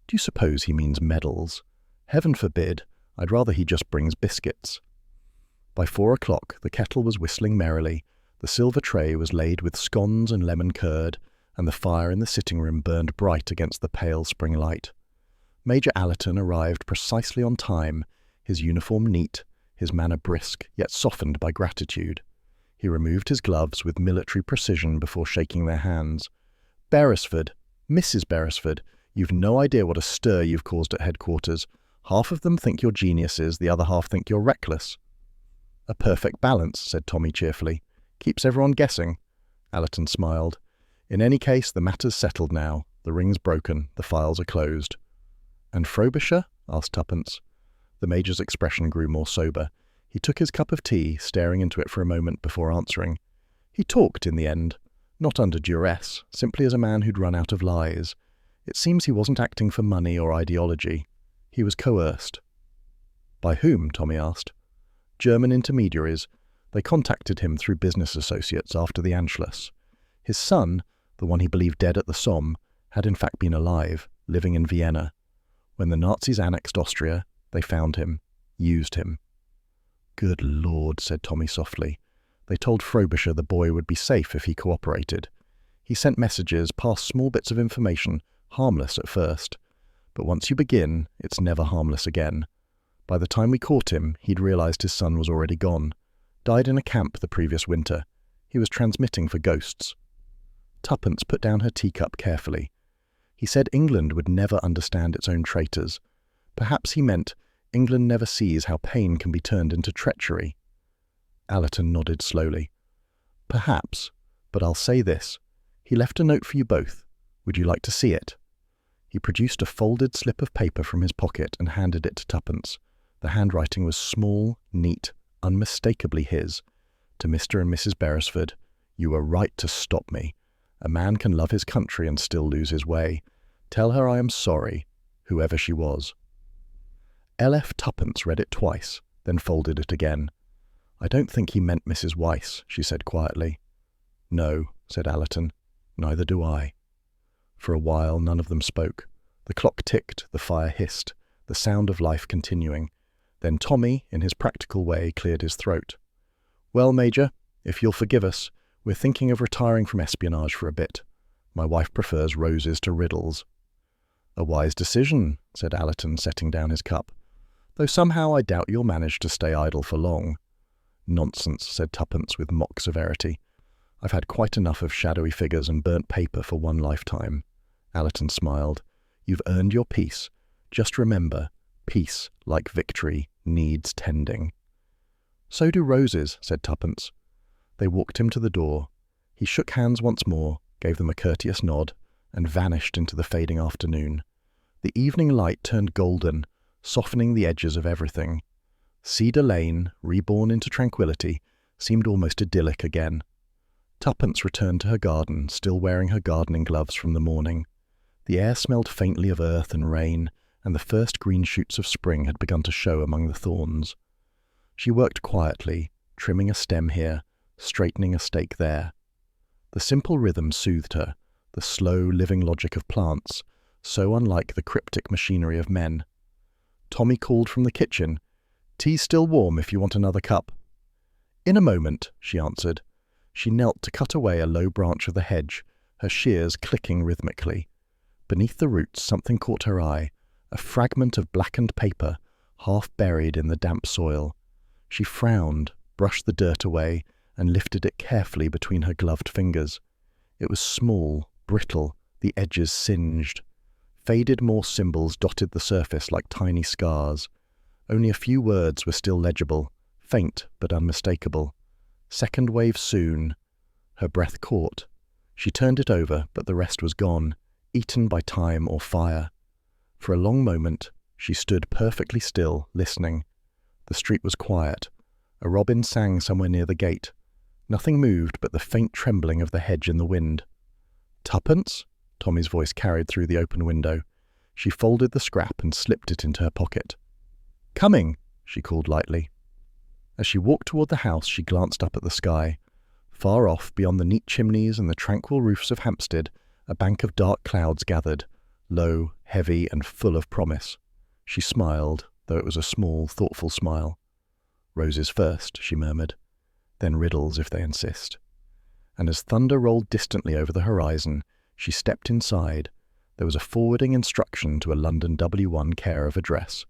"Do you suppose he means medals? Heaven forbid. I'd rather he just brings biscuits." By 4 o'clock the kettle was whistling merrily, the silver tray was laid with scones and lemon curd, and the fire in the sitting room burned bright against the pale spring light. Major Allerton arrived precisely on time, his uniform neat, his manner brisk, yet softened by gratitude. He removed his gloves with military precision before shaking their hands. "Beresford, Mrs. Beresford, you've no idea what a stir you've caused at headquarters. Half of them think you're geniuses, the other half think you're reckless." "A perfect balance," said Tommy cheerfully. "Keeps everyone guessing." Allerton smiled. "In any case, the matter's settled now. The ring's broken. The files are closed." "And Frobisher?" asked Tuppence. The Major's expression grew more sober. He took his cup of tea, staring into it for a moment before answering. "He talked in the end. Not under duress, simply as a man who'd run out of lies. It seems he wasn't acting for money or ideology. He was coerced." "By whom?" Tommy asked. "German intermediaries. They contacted him through business associates after the Anschluss. His son, the one he believed dead at the Somme, had in fact been alive, living in Vienna. When the Nazis annexed Austria, they found him, used him." "Good Lord," said Tommy softly. "They told Frobisher the boy would be safe if he cooperated. He sent messages, passed small bits of information, harmless at first. But once you begin, it's never harmless again. By the time we caught him, he'd realized his son was already gone. Died in a camp the previous winter. He was transmitting for ghosts." Tuppence put down her teacup carefully. "He said England would never understand its own traitors. Perhaps he meant England never sees how pain can be turned into treachery." Allerton nodded slowly. "Perhaps, but I'll say this. He left a note for you both. Would you like to see it?" He produced a folded slip of paper from his pocket and handed it to Tuppence. The handwriting was small, neat, unmistakably his. "To Mr. and Mrs. Beresford, you were right to stop me. A man can love his country and still lose his way. Tell her I am sorry, whoever she was. L.F. Tuppence read it twice, then folded it again. I don't think he meant Mrs. Weiss, she said quietly. No, said Allerton. Neither do I. For a while none of them spoke. The clock ticked, the fire hissed, the sound of life continuing. Then Tommy, in his practical way, cleared his throat. Well, Major, if you'll forgive us, we're thinking of retiring from espionage for a bit. My wife prefers roses to riddles. A wise decision, said Allerton, setting down his cup. Though somehow I doubt you'll manage to stay idle for long. Nonsense, said Tuppence with mock severity. I've had quite enough of shadowy figures and burnt paper for one lifetime. Allerton smiled. You've earned your peace. Just remember, peace, like victory, needs tending. So do roses, said Tuppence. They walked him to the door. He shook hands once more, gave them a courteous nod, and vanished into the fading afternoon. The evening light turned golden, softening the edges of everything. Cedar Lane, reborn into tranquillity, seemed almost idyllic again. Tuppence returned to her garden, still wearing her gardening gloves from the morning. The air smelled faintly of earth and rain, and the first green shoots of spring had begun to show among the thorns. She worked quietly, trimming a stem here, straightening a stake there. The simple rhythm soothed her, the slow, living logic of plants, so unlike the cryptic machinery of men. Tommy called from the kitchen, "Tea's still warm if you want another cup." "In a moment," she answered. She knelt to cut away a low branch of the hedge, her shears clicking rhythmically. Beneath the roots something caught her eye, a fragment of blackened paper, half buried in the damp soil. She frowned, brushed the dirt away, and lifted it carefully between her gloved fingers. It was small, brittle, the edges singed. Faded Morse symbols dotted the surface like tiny scars. Only a few words were still legible, faint but unmistakable. Second wave soon. Her breath caught. She turned it over, but the rest was gone, eaten by time or fire. For a long moment, she stood perfectly still, listening. The street was quiet. A robin sang somewhere near the gate. Nothing moved but the faint trembling of the hedge in the wind. "Tuppence?" Tommy's voice carried through the open window. She folded the scrap and slipped it into her pocket. "Coming," she called lightly. As she walked toward the house, she glanced up at the sky. Far off, beyond the neat chimneys and the tranquil roofs of Hampstead, a bank of dark clouds gathered, low, heavy, and full of promise. She smiled, though it was a small, thoughtful smile. "Roses first," she murmured. "Then riddles, if they insist." And as thunder rolled distantly over the horizon, she stepped inside. There was a forwarding instruction to a London W1 care of address.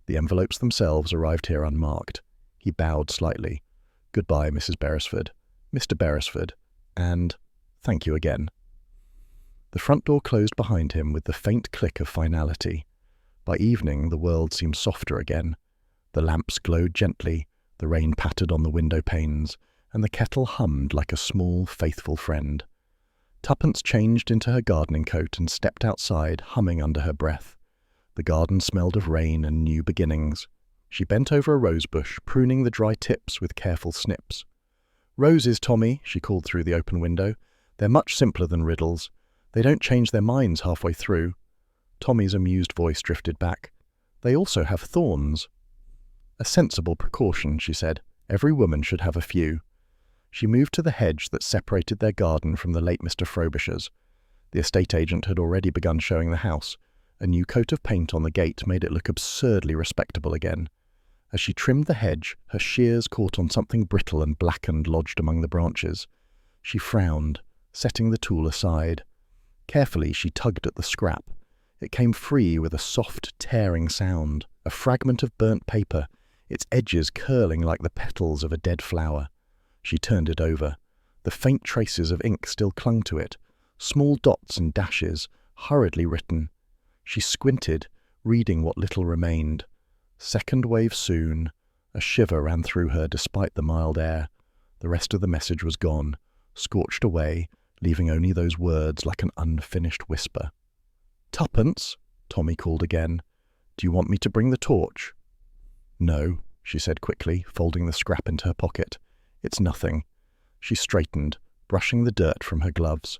The envelopes themselves arrived here unmarked. He bowed slightly. "Goodbye, Mrs. Beresford, Mr. Beresford, and thank you again." The front door closed behind him with the faint click of finality. By evening, the world seemed softer again. The lamps glowed gently, the rain pattered on the window panes, and the kettle hummed like a small, faithful friend. Tuppence changed into her gardening coat and stepped outside, humming under her breath. The garden smelled of rain and new beginnings. She bent over a rosebush, pruning the dry tips with careful snips. "Roses, Tommy," she called through the open window. "They're much simpler than riddles. They don't change their minds halfway through." Tommy's amused voice drifted back. "They also have thorns." "A sensible precaution," she said. "Every woman should have a few." She moved to the hedge that separated their garden from the late Mr. Frobisher's. The estate agent had already begun showing the house. A new coat of paint on the gate made it look absurdly respectable again. As she trimmed the hedge, her shears caught on something brittle and blackened lodged among the branches. She frowned, setting the tool aside. Carefully she tugged at the scrap. It came free with a soft, tearing sound, a fragment of burnt paper, its edges curling like the petals of a dead flower. She turned it over. The faint traces of ink still clung to it, small dots and dashes, hurriedly written. She squinted, reading what little remained. "Second wave soon." A shiver ran through her despite the mild air. The rest of the message was gone, scorched away, leaving only those words like an unfinished whisper. "Tuppence?" Tommy called again. "Do you want me to bring the torch?" "No," she said quickly, folding the scrap into her pocket. "It's nothing." She straightened, brushing the dirt from her gloves.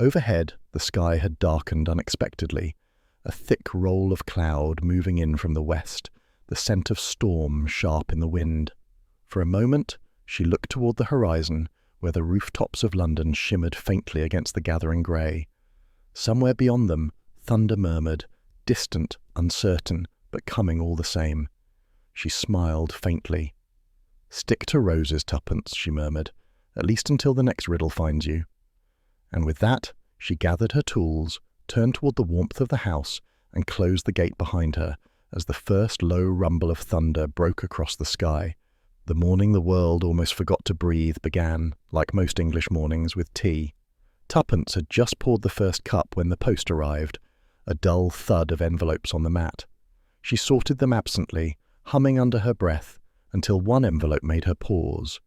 Overhead, the sky had darkened unexpectedly, a thick roll of cloud moving in from the west, the scent of storm sharp in the wind. For a moment, she looked toward the horizon, where the rooftops of London shimmered faintly against the gathering grey. Somewhere beyond them, thunder murmured, distant, uncertain, but coming all the same. She smiled faintly. "Stick to roses, Tuppence," she murmured, "at least until the next riddle finds you." And with that, she gathered her tools, turned toward the warmth of the house, and closed the gate behind her as the first low rumble of thunder broke across the sky. The morning the world almost forgot to breathe began, like most English mornings, with tea. Tuppence had just poured the first cup when the post arrived, a dull thud of envelopes on the mat. She sorted them absently, humming under her breath, until one envelope made her pause.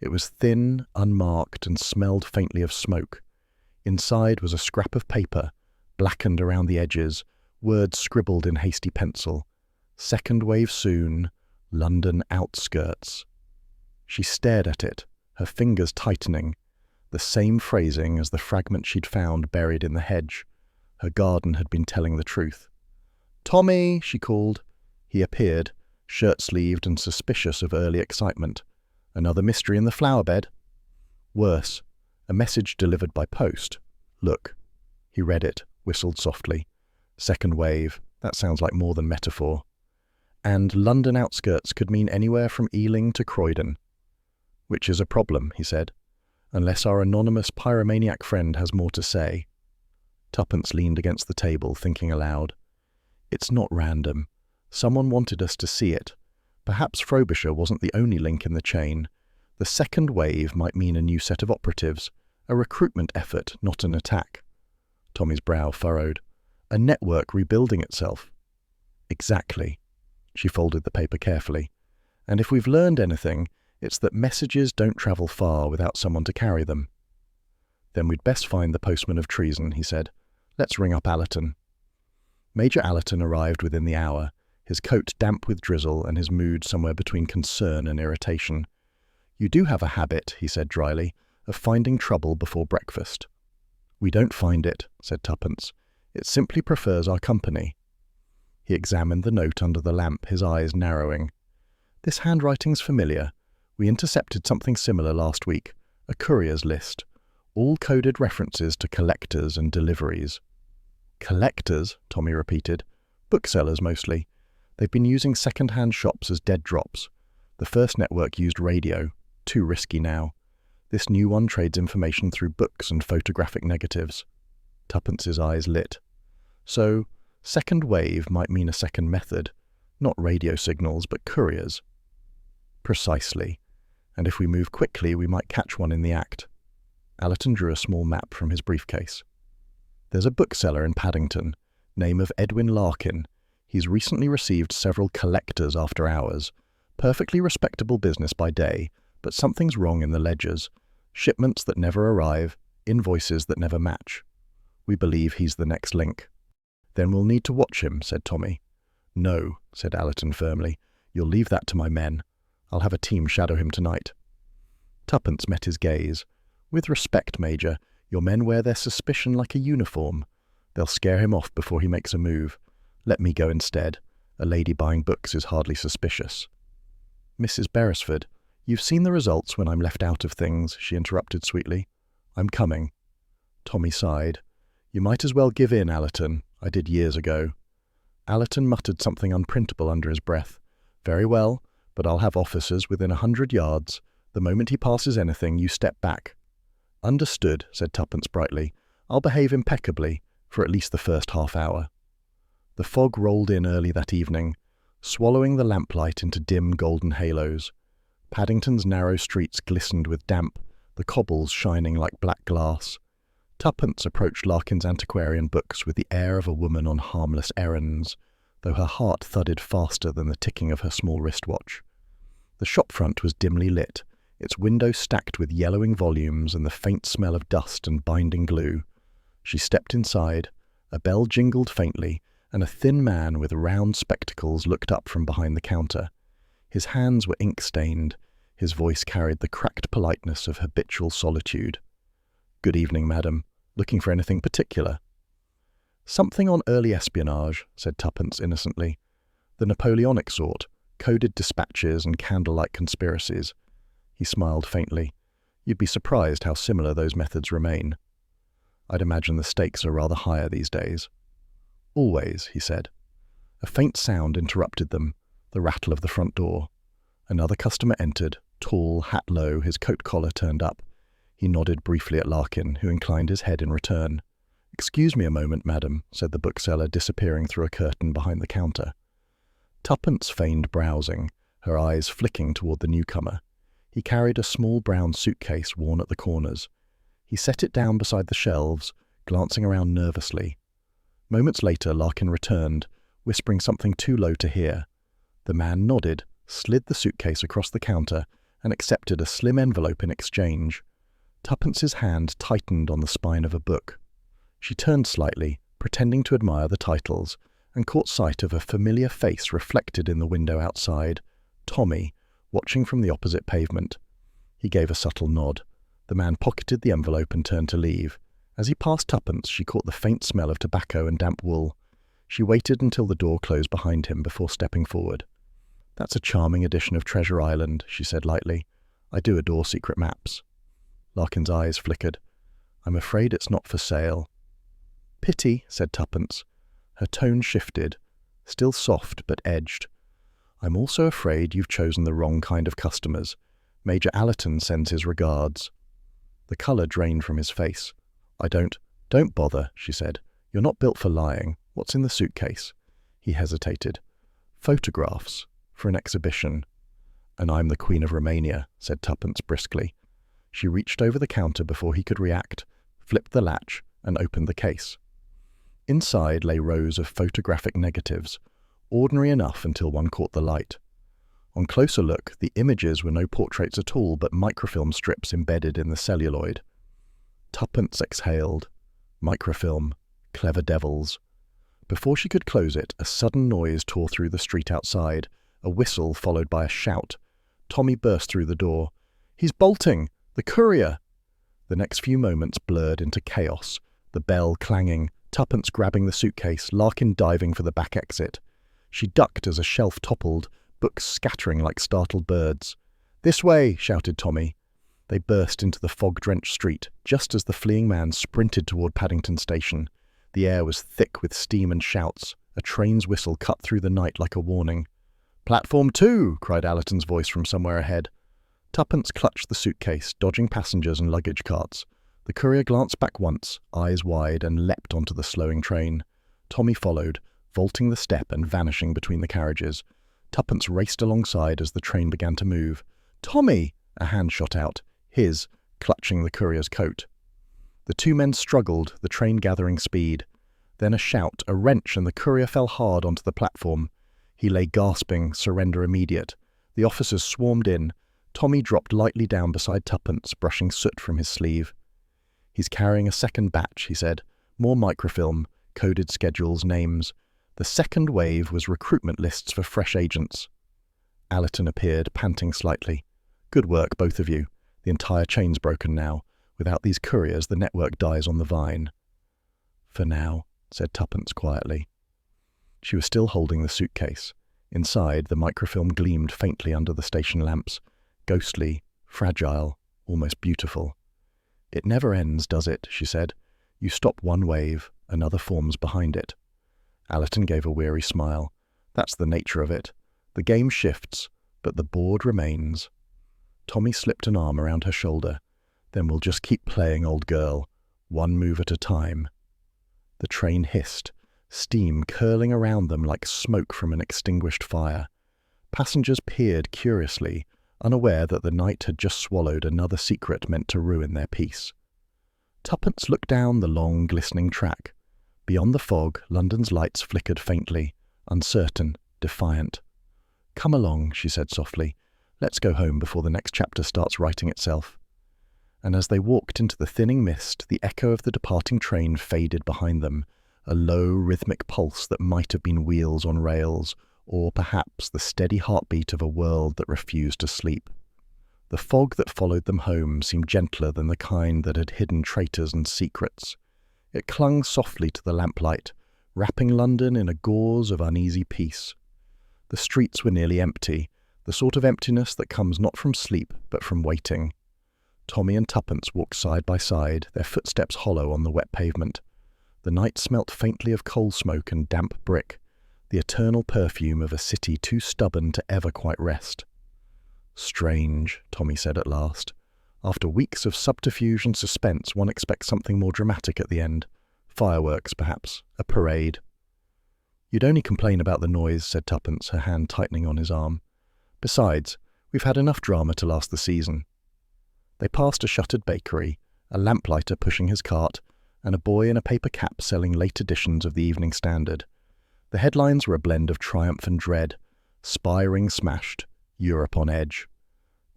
It was thin, unmarked, and smelled faintly of smoke. Inside was a scrap of paper, blackened around the edges, words scribbled in hasty pencil. "Second wave soon, London outskirts." She stared at it, her fingers tightening. The same phrasing as the fragment she'd found buried in the hedge. Her garden had been telling the truth. "Tommy!" she called. He appeared, shirt-sleeved and suspicious of early excitement. "Another mystery in the flower bed?" "Worse. A message delivered by post. Look." He read it, whistled softly. "Second wave. That sounds like more than metaphor. And London outskirts could mean anywhere from Ealing to Croydon." "Which is a problem," he said, "unless our anonymous pyromaniac friend has more to say." Tuppence leaned against the table, thinking aloud. "It's not random. Someone wanted us to see it. Perhaps Frobisher wasn't the only link in the chain. The second wave might mean a new set of operatives, a recruitment effort, not an attack." Tommy's brow furrowed. "A network rebuilding itself." "Exactly." She folded the paper carefully. "And if we've learned anything, it's that messages don't travel far without someone to carry them." "Then we'd best find the postman of treason," he said. "Let's ring up Allerton." Major Allerton arrived within the hour, his coat damp with drizzle and his mood somewhere between concern and irritation. "You do have a habit," he said dryly, "of finding trouble before breakfast." "We don't find it," said Tuppence. "It simply prefers our company." He examined the note under the lamp, his eyes narrowing. "This handwriting's familiar. We intercepted something similar last week, a courier's list, all coded references to collectors and deliveries." "Collectors?" Tommy repeated. "Booksellers, mostly. They've been using second-hand shops as dead drops. The first network used radio. Too risky now. This new one trades information through books and photographic negatives." Tuppence's eyes lit. "So, second wave might mean a second method. Not radio signals, but couriers." "Precisely. And if we move quickly, we might catch one in the act." Allerton drew a small map from his briefcase. "There's a bookseller in Paddington, name of Edwin Larkin. He's recently received several collectors after hours. Perfectly respectable business by day, but something's wrong in the ledgers. Shipments that never arrive, invoices that never match. We believe he's the next link." "Then we'll need to watch him," said Tommy. "No," said Allerton firmly. "You'll leave that to my men. I'll have a team shadow him tonight." Tuppence met his gaze. "With respect, Major, your men wear their suspicion like a uniform. They'll scare him off before he makes a move. Let me go instead. A lady buying books is hardly suspicious." "Mrs. Beresford, you've seen the results when I'm left out of things," she interrupted sweetly. "I'm coming." Tommy sighed. "You might as well give in, Allerton. I did years ago." Allerton muttered something unprintable under his breath. "Very well, but I'll have officers within 100 yards. The moment he passes anything, you step back." "Understood," said Tuppence brightly. "I'll behave impeccably, for at least the first half hour." The fog rolled in early that evening, swallowing the lamplight into dim golden halos. Paddington's narrow streets glistened with damp, the cobbles shining like black glass. Tuppence approached Larkin's antiquarian books with the air of a woman on harmless errands, though her heart thudded faster than the ticking of her small wristwatch. The shop front was dimly lit, its windows stacked with yellowing volumes and the faint smell of dust and binding glue. She stepped inside, a bell jingled faintly, and a thin man with round spectacles looked up from behind the counter. His hands were ink-stained, his voice carried the cracked politeness of habitual solitude. "Good evening, madam. Looking for anything particular? Something on early espionage, said Tuppence innocently. The Napoleonic sort, coded dispatches and candlelight conspiracies. He smiled faintly. You'd be surprised how similar those methods remain. I'd imagine the stakes are rather higher these days. Always, he said. A faint sound interrupted them, the rattle of the front door. Another customer entered, tall, hat low, his coat collar turned up. He nodded briefly at Larkin, who inclined his head in return. "Excuse me a moment, madam," said the bookseller, disappearing through a curtain behind the counter. Tuppence feigned browsing, her eyes flicking toward the newcomer. He carried a small brown suitcase worn at the corners. He set it down beside the shelves, glancing around nervously. Moments later, Larkin returned, whispering something too low to hear. The man nodded, slid the suitcase across the counter, and accepted a slim envelope in exchange. Tuppence's hand tightened on the spine of a book. She turned slightly, pretending to admire the titles, and caught sight of a familiar face reflected in the window outside, Tommy, watching from the opposite pavement. He gave a subtle nod. The man pocketed the envelope and turned to leave. As he passed Tuppence, she caught the faint smell of tobacco and damp wool. She waited until the door closed behind him before stepping forward. "That's a charming edition of Treasure Island," she said lightly. "I do adore secret maps." Larkin's eyes flickered. "I'm afraid it's not for sale." "Pity," said Tuppence. Her tone shifted, still soft but edged. "I'm also afraid you've chosen the wrong kind of customers. Major Allerton sends his regards." The colour drained from his face. Don't bother," she said. "You're not built for lying. What's in the suitcase?" He hesitated. "Photographs. For an exhibition." "And I'm the Queen of Romania," said Tuppence briskly. She reached over the counter before he could react, flipped the latch, and opened the case. Inside lay rows of photographic negatives, ordinary enough until one caught the light. On closer look, the images were no portraits at all, but microfilm strips embedded in the celluloid. Tuppence exhaled. Microfilm. Clever devils. Before she could close it, a sudden noise tore through the street outside, a whistle followed by a shout. Tommy burst through the door. "He's bolting! The courier!" The next few moments blurred into chaos, the bell clanging, Tuppence grabbing the suitcase, Larkin diving for the back exit. She ducked as a shelf toppled, books scattering like startled birds. "This way!" shouted Tommy. They burst into the fog-drenched street, just as the fleeing man sprinted toward Paddington Station. The air was thick with steam and shouts. A train's whistle cut through the night like a warning. "Platform 2!" cried Allerton's voice from somewhere ahead. Tuppence clutched the suitcase, dodging passengers and luggage carts. The courier glanced back once, eyes wide, and leapt onto the slowing train. Tommy followed, vaulting the step and vanishing between the carriages. Tuppence raced alongside as the train began to move. "Tommy!" A hand shot out, his, clutching the courier's coat. The two men struggled, the train gathering speed. Then a shout, a wrench, and the courier fell hard onto the platform. He lay gasping, surrender immediate. The officers swarmed in. Tommy dropped lightly down beside Tuppence, brushing soot from his sleeve. "He's carrying a second batch," he said. "More microfilm, coded schedules, names. The second wave was recruitment lists for fresh agents." Allerton appeared, panting slightly. "Good work, both of you. The entire chain's broken now. Without these couriers, the network dies on the vine." "For now," said Tuppence quietly. She was still holding the suitcase. Inside, the microfilm gleamed faintly under the station lamps. Ghostly, fragile, almost beautiful. "It never ends, does it?" she said. "You stop one wave, another forms behind it." Allerton gave a weary smile. "That's the nature of it. The game shifts, but the board remains." Tommy slipped an arm around her shoulder. "Then we'll just keep playing, old girl. One move at a time." The train hissed, steam curling around them like smoke from an extinguished fire. Passengers peered curiously, unaware that the night had just swallowed another secret meant to ruin their peace. Tuppence looked down the long, glistening track. Beyond the fog, London's lights flickered faintly, uncertain, defiant. "Come along," she said softly. "Let's go home before the next chapter starts writing itself." And as they walked into the thinning mist, the echo of the departing train faded behind them, a low, rhythmic pulse that might have been wheels on rails, or perhaps the steady heartbeat of a world that refused to sleep. The fog that followed them home seemed gentler than the kind that had hidden traitors and secrets. It clung softly to the lamplight, wrapping London in a gauze of uneasy peace. The streets were nearly empty, the sort of emptiness that comes not from sleep but from waiting. Tommy and Tuppence walked side by side, their footsteps hollow on the wet pavement. The night smelt faintly of coal smoke and damp brick, the eternal perfume of a city too stubborn to ever quite rest. "Strange," Tommy said at last. "After weeks of subterfuge and suspense, one expects something more dramatic at the end. Fireworks, perhaps. A parade." "You'd only complain about the noise," said Tuppence, her hand tightening on his arm. "Besides, we've had enough drama to last the season." They passed a shuttered bakery, a lamplighter pushing his cart, and a boy in a paper cap selling late editions of the Evening Standard. The headlines were a blend of triumph and dread. "Spy ring smashed. Europe on edge."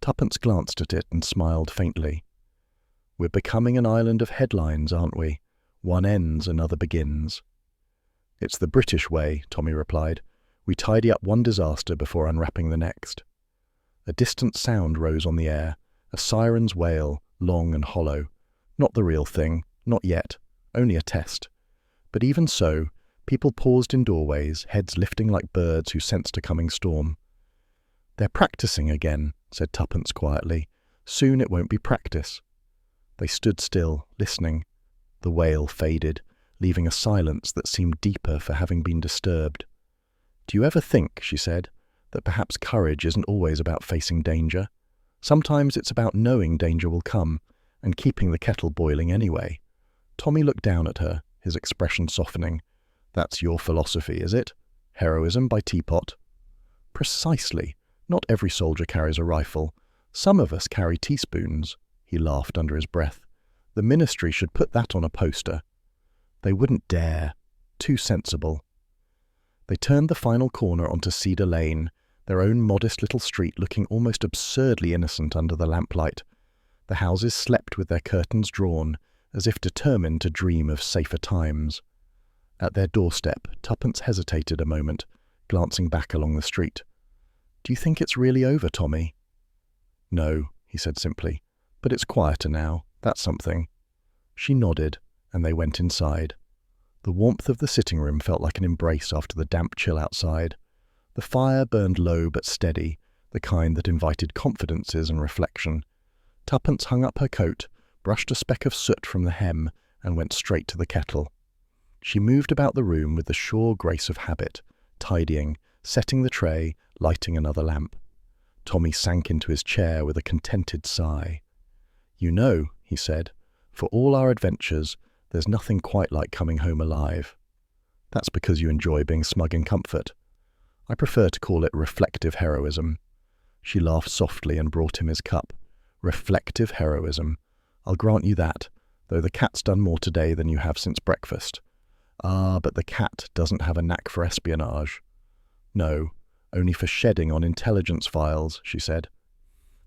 Tuppence glanced at it and smiled faintly. "We're becoming an island of headlines, aren't we? One ends, another begins." "It's the British way," Tommy replied. "We tidy up one disaster before unwrapping the next." A distant sound rose on the air, a siren's wail, long and hollow. Not the real thing, not yet, only a test. But even so, people paused in doorways, heads lifting like birds who sensed a coming storm. "They're practicing again," said Tuppence quietly. "Soon it won't be practice." They stood still, listening. The wail faded, leaving a silence that seemed deeper for having been disturbed. "Do you ever think," she said, "that perhaps courage isn't always about facing danger? Sometimes it's about knowing danger will come, and keeping the kettle boiling anyway." Tommy looked down at her, his expression softening. "That's your philosophy, is it? Heroism by teapot?" "Precisely. Not every soldier carries a rifle. Some of us carry teaspoons." He laughed under his breath. "The ministry should put that on a poster." "They wouldn't dare. Too sensible." They turned the final corner onto Cedar Lane, their own modest little street looking almost absurdly innocent under the lamplight. The houses slept with their curtains drawn, as if determined to dream of safer times. At their doorstep, Tuppence hesitated a moment, glancing back along the street. "Do you think it's really over, Tommy?" "No," he said simply, "but it's quieter now. That's something." She nodded, and they went inside. The warmth of the sitting room felt like an embrace after the damp chill outside. The fire burned low but steady, the kind that invited confidences and reflection. Tuppence hung up her coat, brushed a speck of soot from the hem, and went straight to the kettle. She moved about the room with the sure grace of habit, tidying, setting the tray, lighting another lamp. Tommy sank into his chair with a contented sigh. "You know," he said, "for all our adventures, there's nothing quite like coming home alive." "That's because you enjoy being smug in comfort." "I prefer to call it reflective heroism." She laughed softly and brought him his cup. "Reflective heroism. I'll grant you that, though the cat's done more today than you have since breakfast." "Ah, but the cat doesn't have a knack for espionage." "No, only for shedding on intelligence files," she said.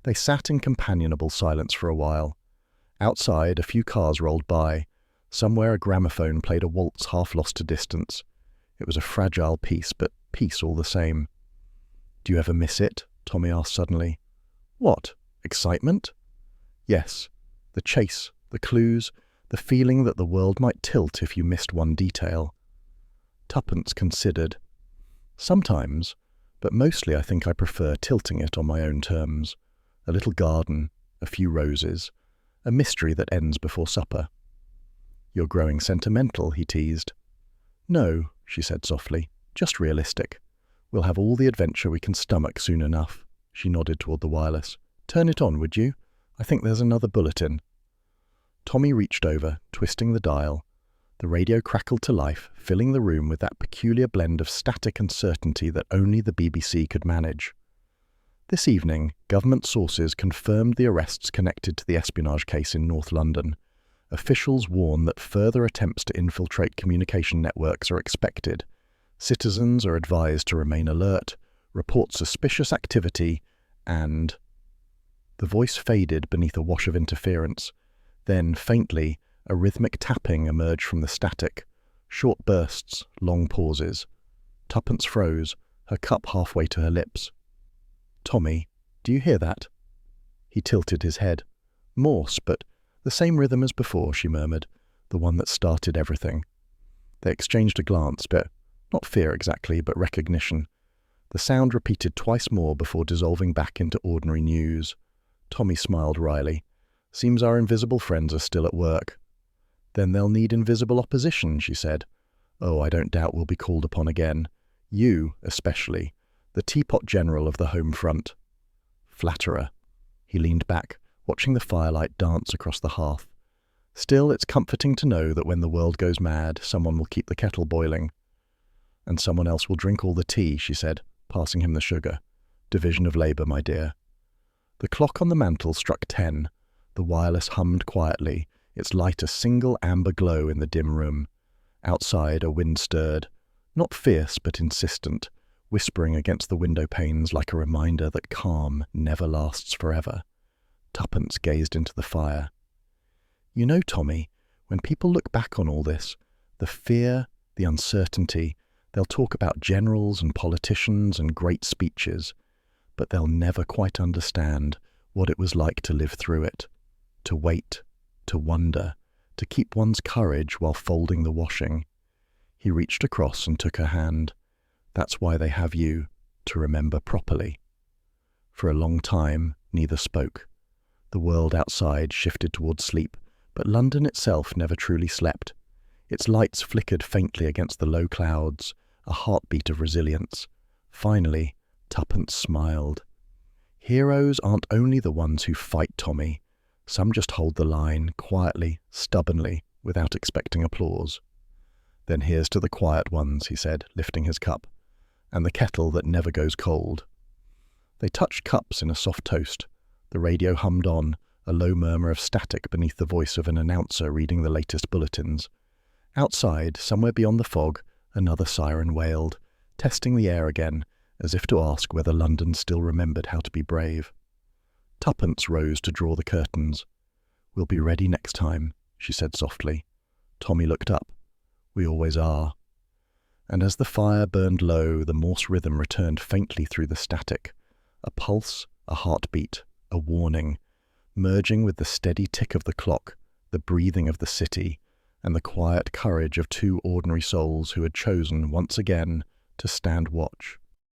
They sat in companionable silence for a while. Outside, a few cars rolled by. Somewhere a gramophone played a waltz half lost to distance. It was a fragile piece, but peace all the same. "Do you ever miss it?" Tommy asked suddenly. "What? Excitement?" "Yes. The chase, the clues, the feeling that the world might tilt if you missed one detail." Tuppence considered. "Sometimes, but mostly I think I prefer tilting it on my own terms. A little garden, a few roses, a mystery that ends before supper." "You're growing sentimental," he teased. "No," she said softly, "just realistic. We'll have all the adventure we can stomach soon enough." She nodded toward the wireless. "Turn it on, would you? I think there's another bulletin." Tommy reached over, twisting the dial. The radio crackled to life, filling the room with that peculiar blend of static and certainty that only the BBC could manage. This evening, government sources confirmed the arrests connected to the espionage case in North London. Officials warn that further attempts to infiltrate communication networks are expected. Citizens are advised to remain alert, report suspicious activity, and... The voice faded beneath a wash of interference. Then, faintly, a rhythmic tapping emerged from the static. Short bursts, long pauses. Tuppence froze, her cup halfway to her lips. "Tommy, do you hear that?" He tilted his head. Morse, but the same rhythm as before, she murmured, the one that started everything. They exchanged a glance, but not fear exactly, but recognition. The sound repeated twice more before dissolving back into ordinary news. Tommy smiled wryly. Seems our invisible friends are still at work. Then they'll need invisible opposition, she said. Oh, I don't doubt we'll be called upon again. You, especially. The teapot general of the home front. Flatterer. He leaned back, watching the firelight dance across the hearth. Still, it's comforting to know that when the world goes mad, someone will keep the kettle boiling. And someone else will drink all the tea, she said, passing him the sugar. Division of labour, my dear. The clock on the mantel struck 10. The wireless hummed quietly, its light a single amber glow in the dim room. Outside, a wind stirred, not fierce but insistent, whispering against the window panes like a reminder that calm never lasts forever. Tuppence gazed into the fire. You know, Tommy, when people look back on all this, the fear, the uncertainty, they'll talk about generals and politicians and great speeches, but they'll never quite understand what it was like to live through it, to wait, to wonder, to keep one's courage while folding the washing. He reached across and took her hand. That's why they have you, to remember properly. For a long time, neither spoke. The world outside shifted towards sleep, but London itself never truly slept. Its lights flickered faintly against the low clouds, a heartbeat of resilience. Finally, Tuppence smiled. Heroes aren't only the ones who fight, Tommy. Some just hold the line, quietly, stubbornly, without expecting applause. Then here's to the quiet ones, he said, lifting his cup, and the kettle that never goes cold. They touched cups in a soft toast. The radio hummed on, a low murmur of static beneath the voice of an announcer reading the latest bulletins. Outside, somewhere beyond the fog, another siren wailed, testing the air again, as if to ask whether London still remembered how to be brave. Tuppence rose to draw the curtains. We'll be ready next time, she said softly. Tommy looked up. We always are. And as the fire burned low, the Morse rhythm returned faintly through the static. A pulse, a heartbeat, a warning, merging with the steady tick of the clock, the breathing of the city, and the quiet courage of two ordinary souls who had chosen, once again, to stand watch.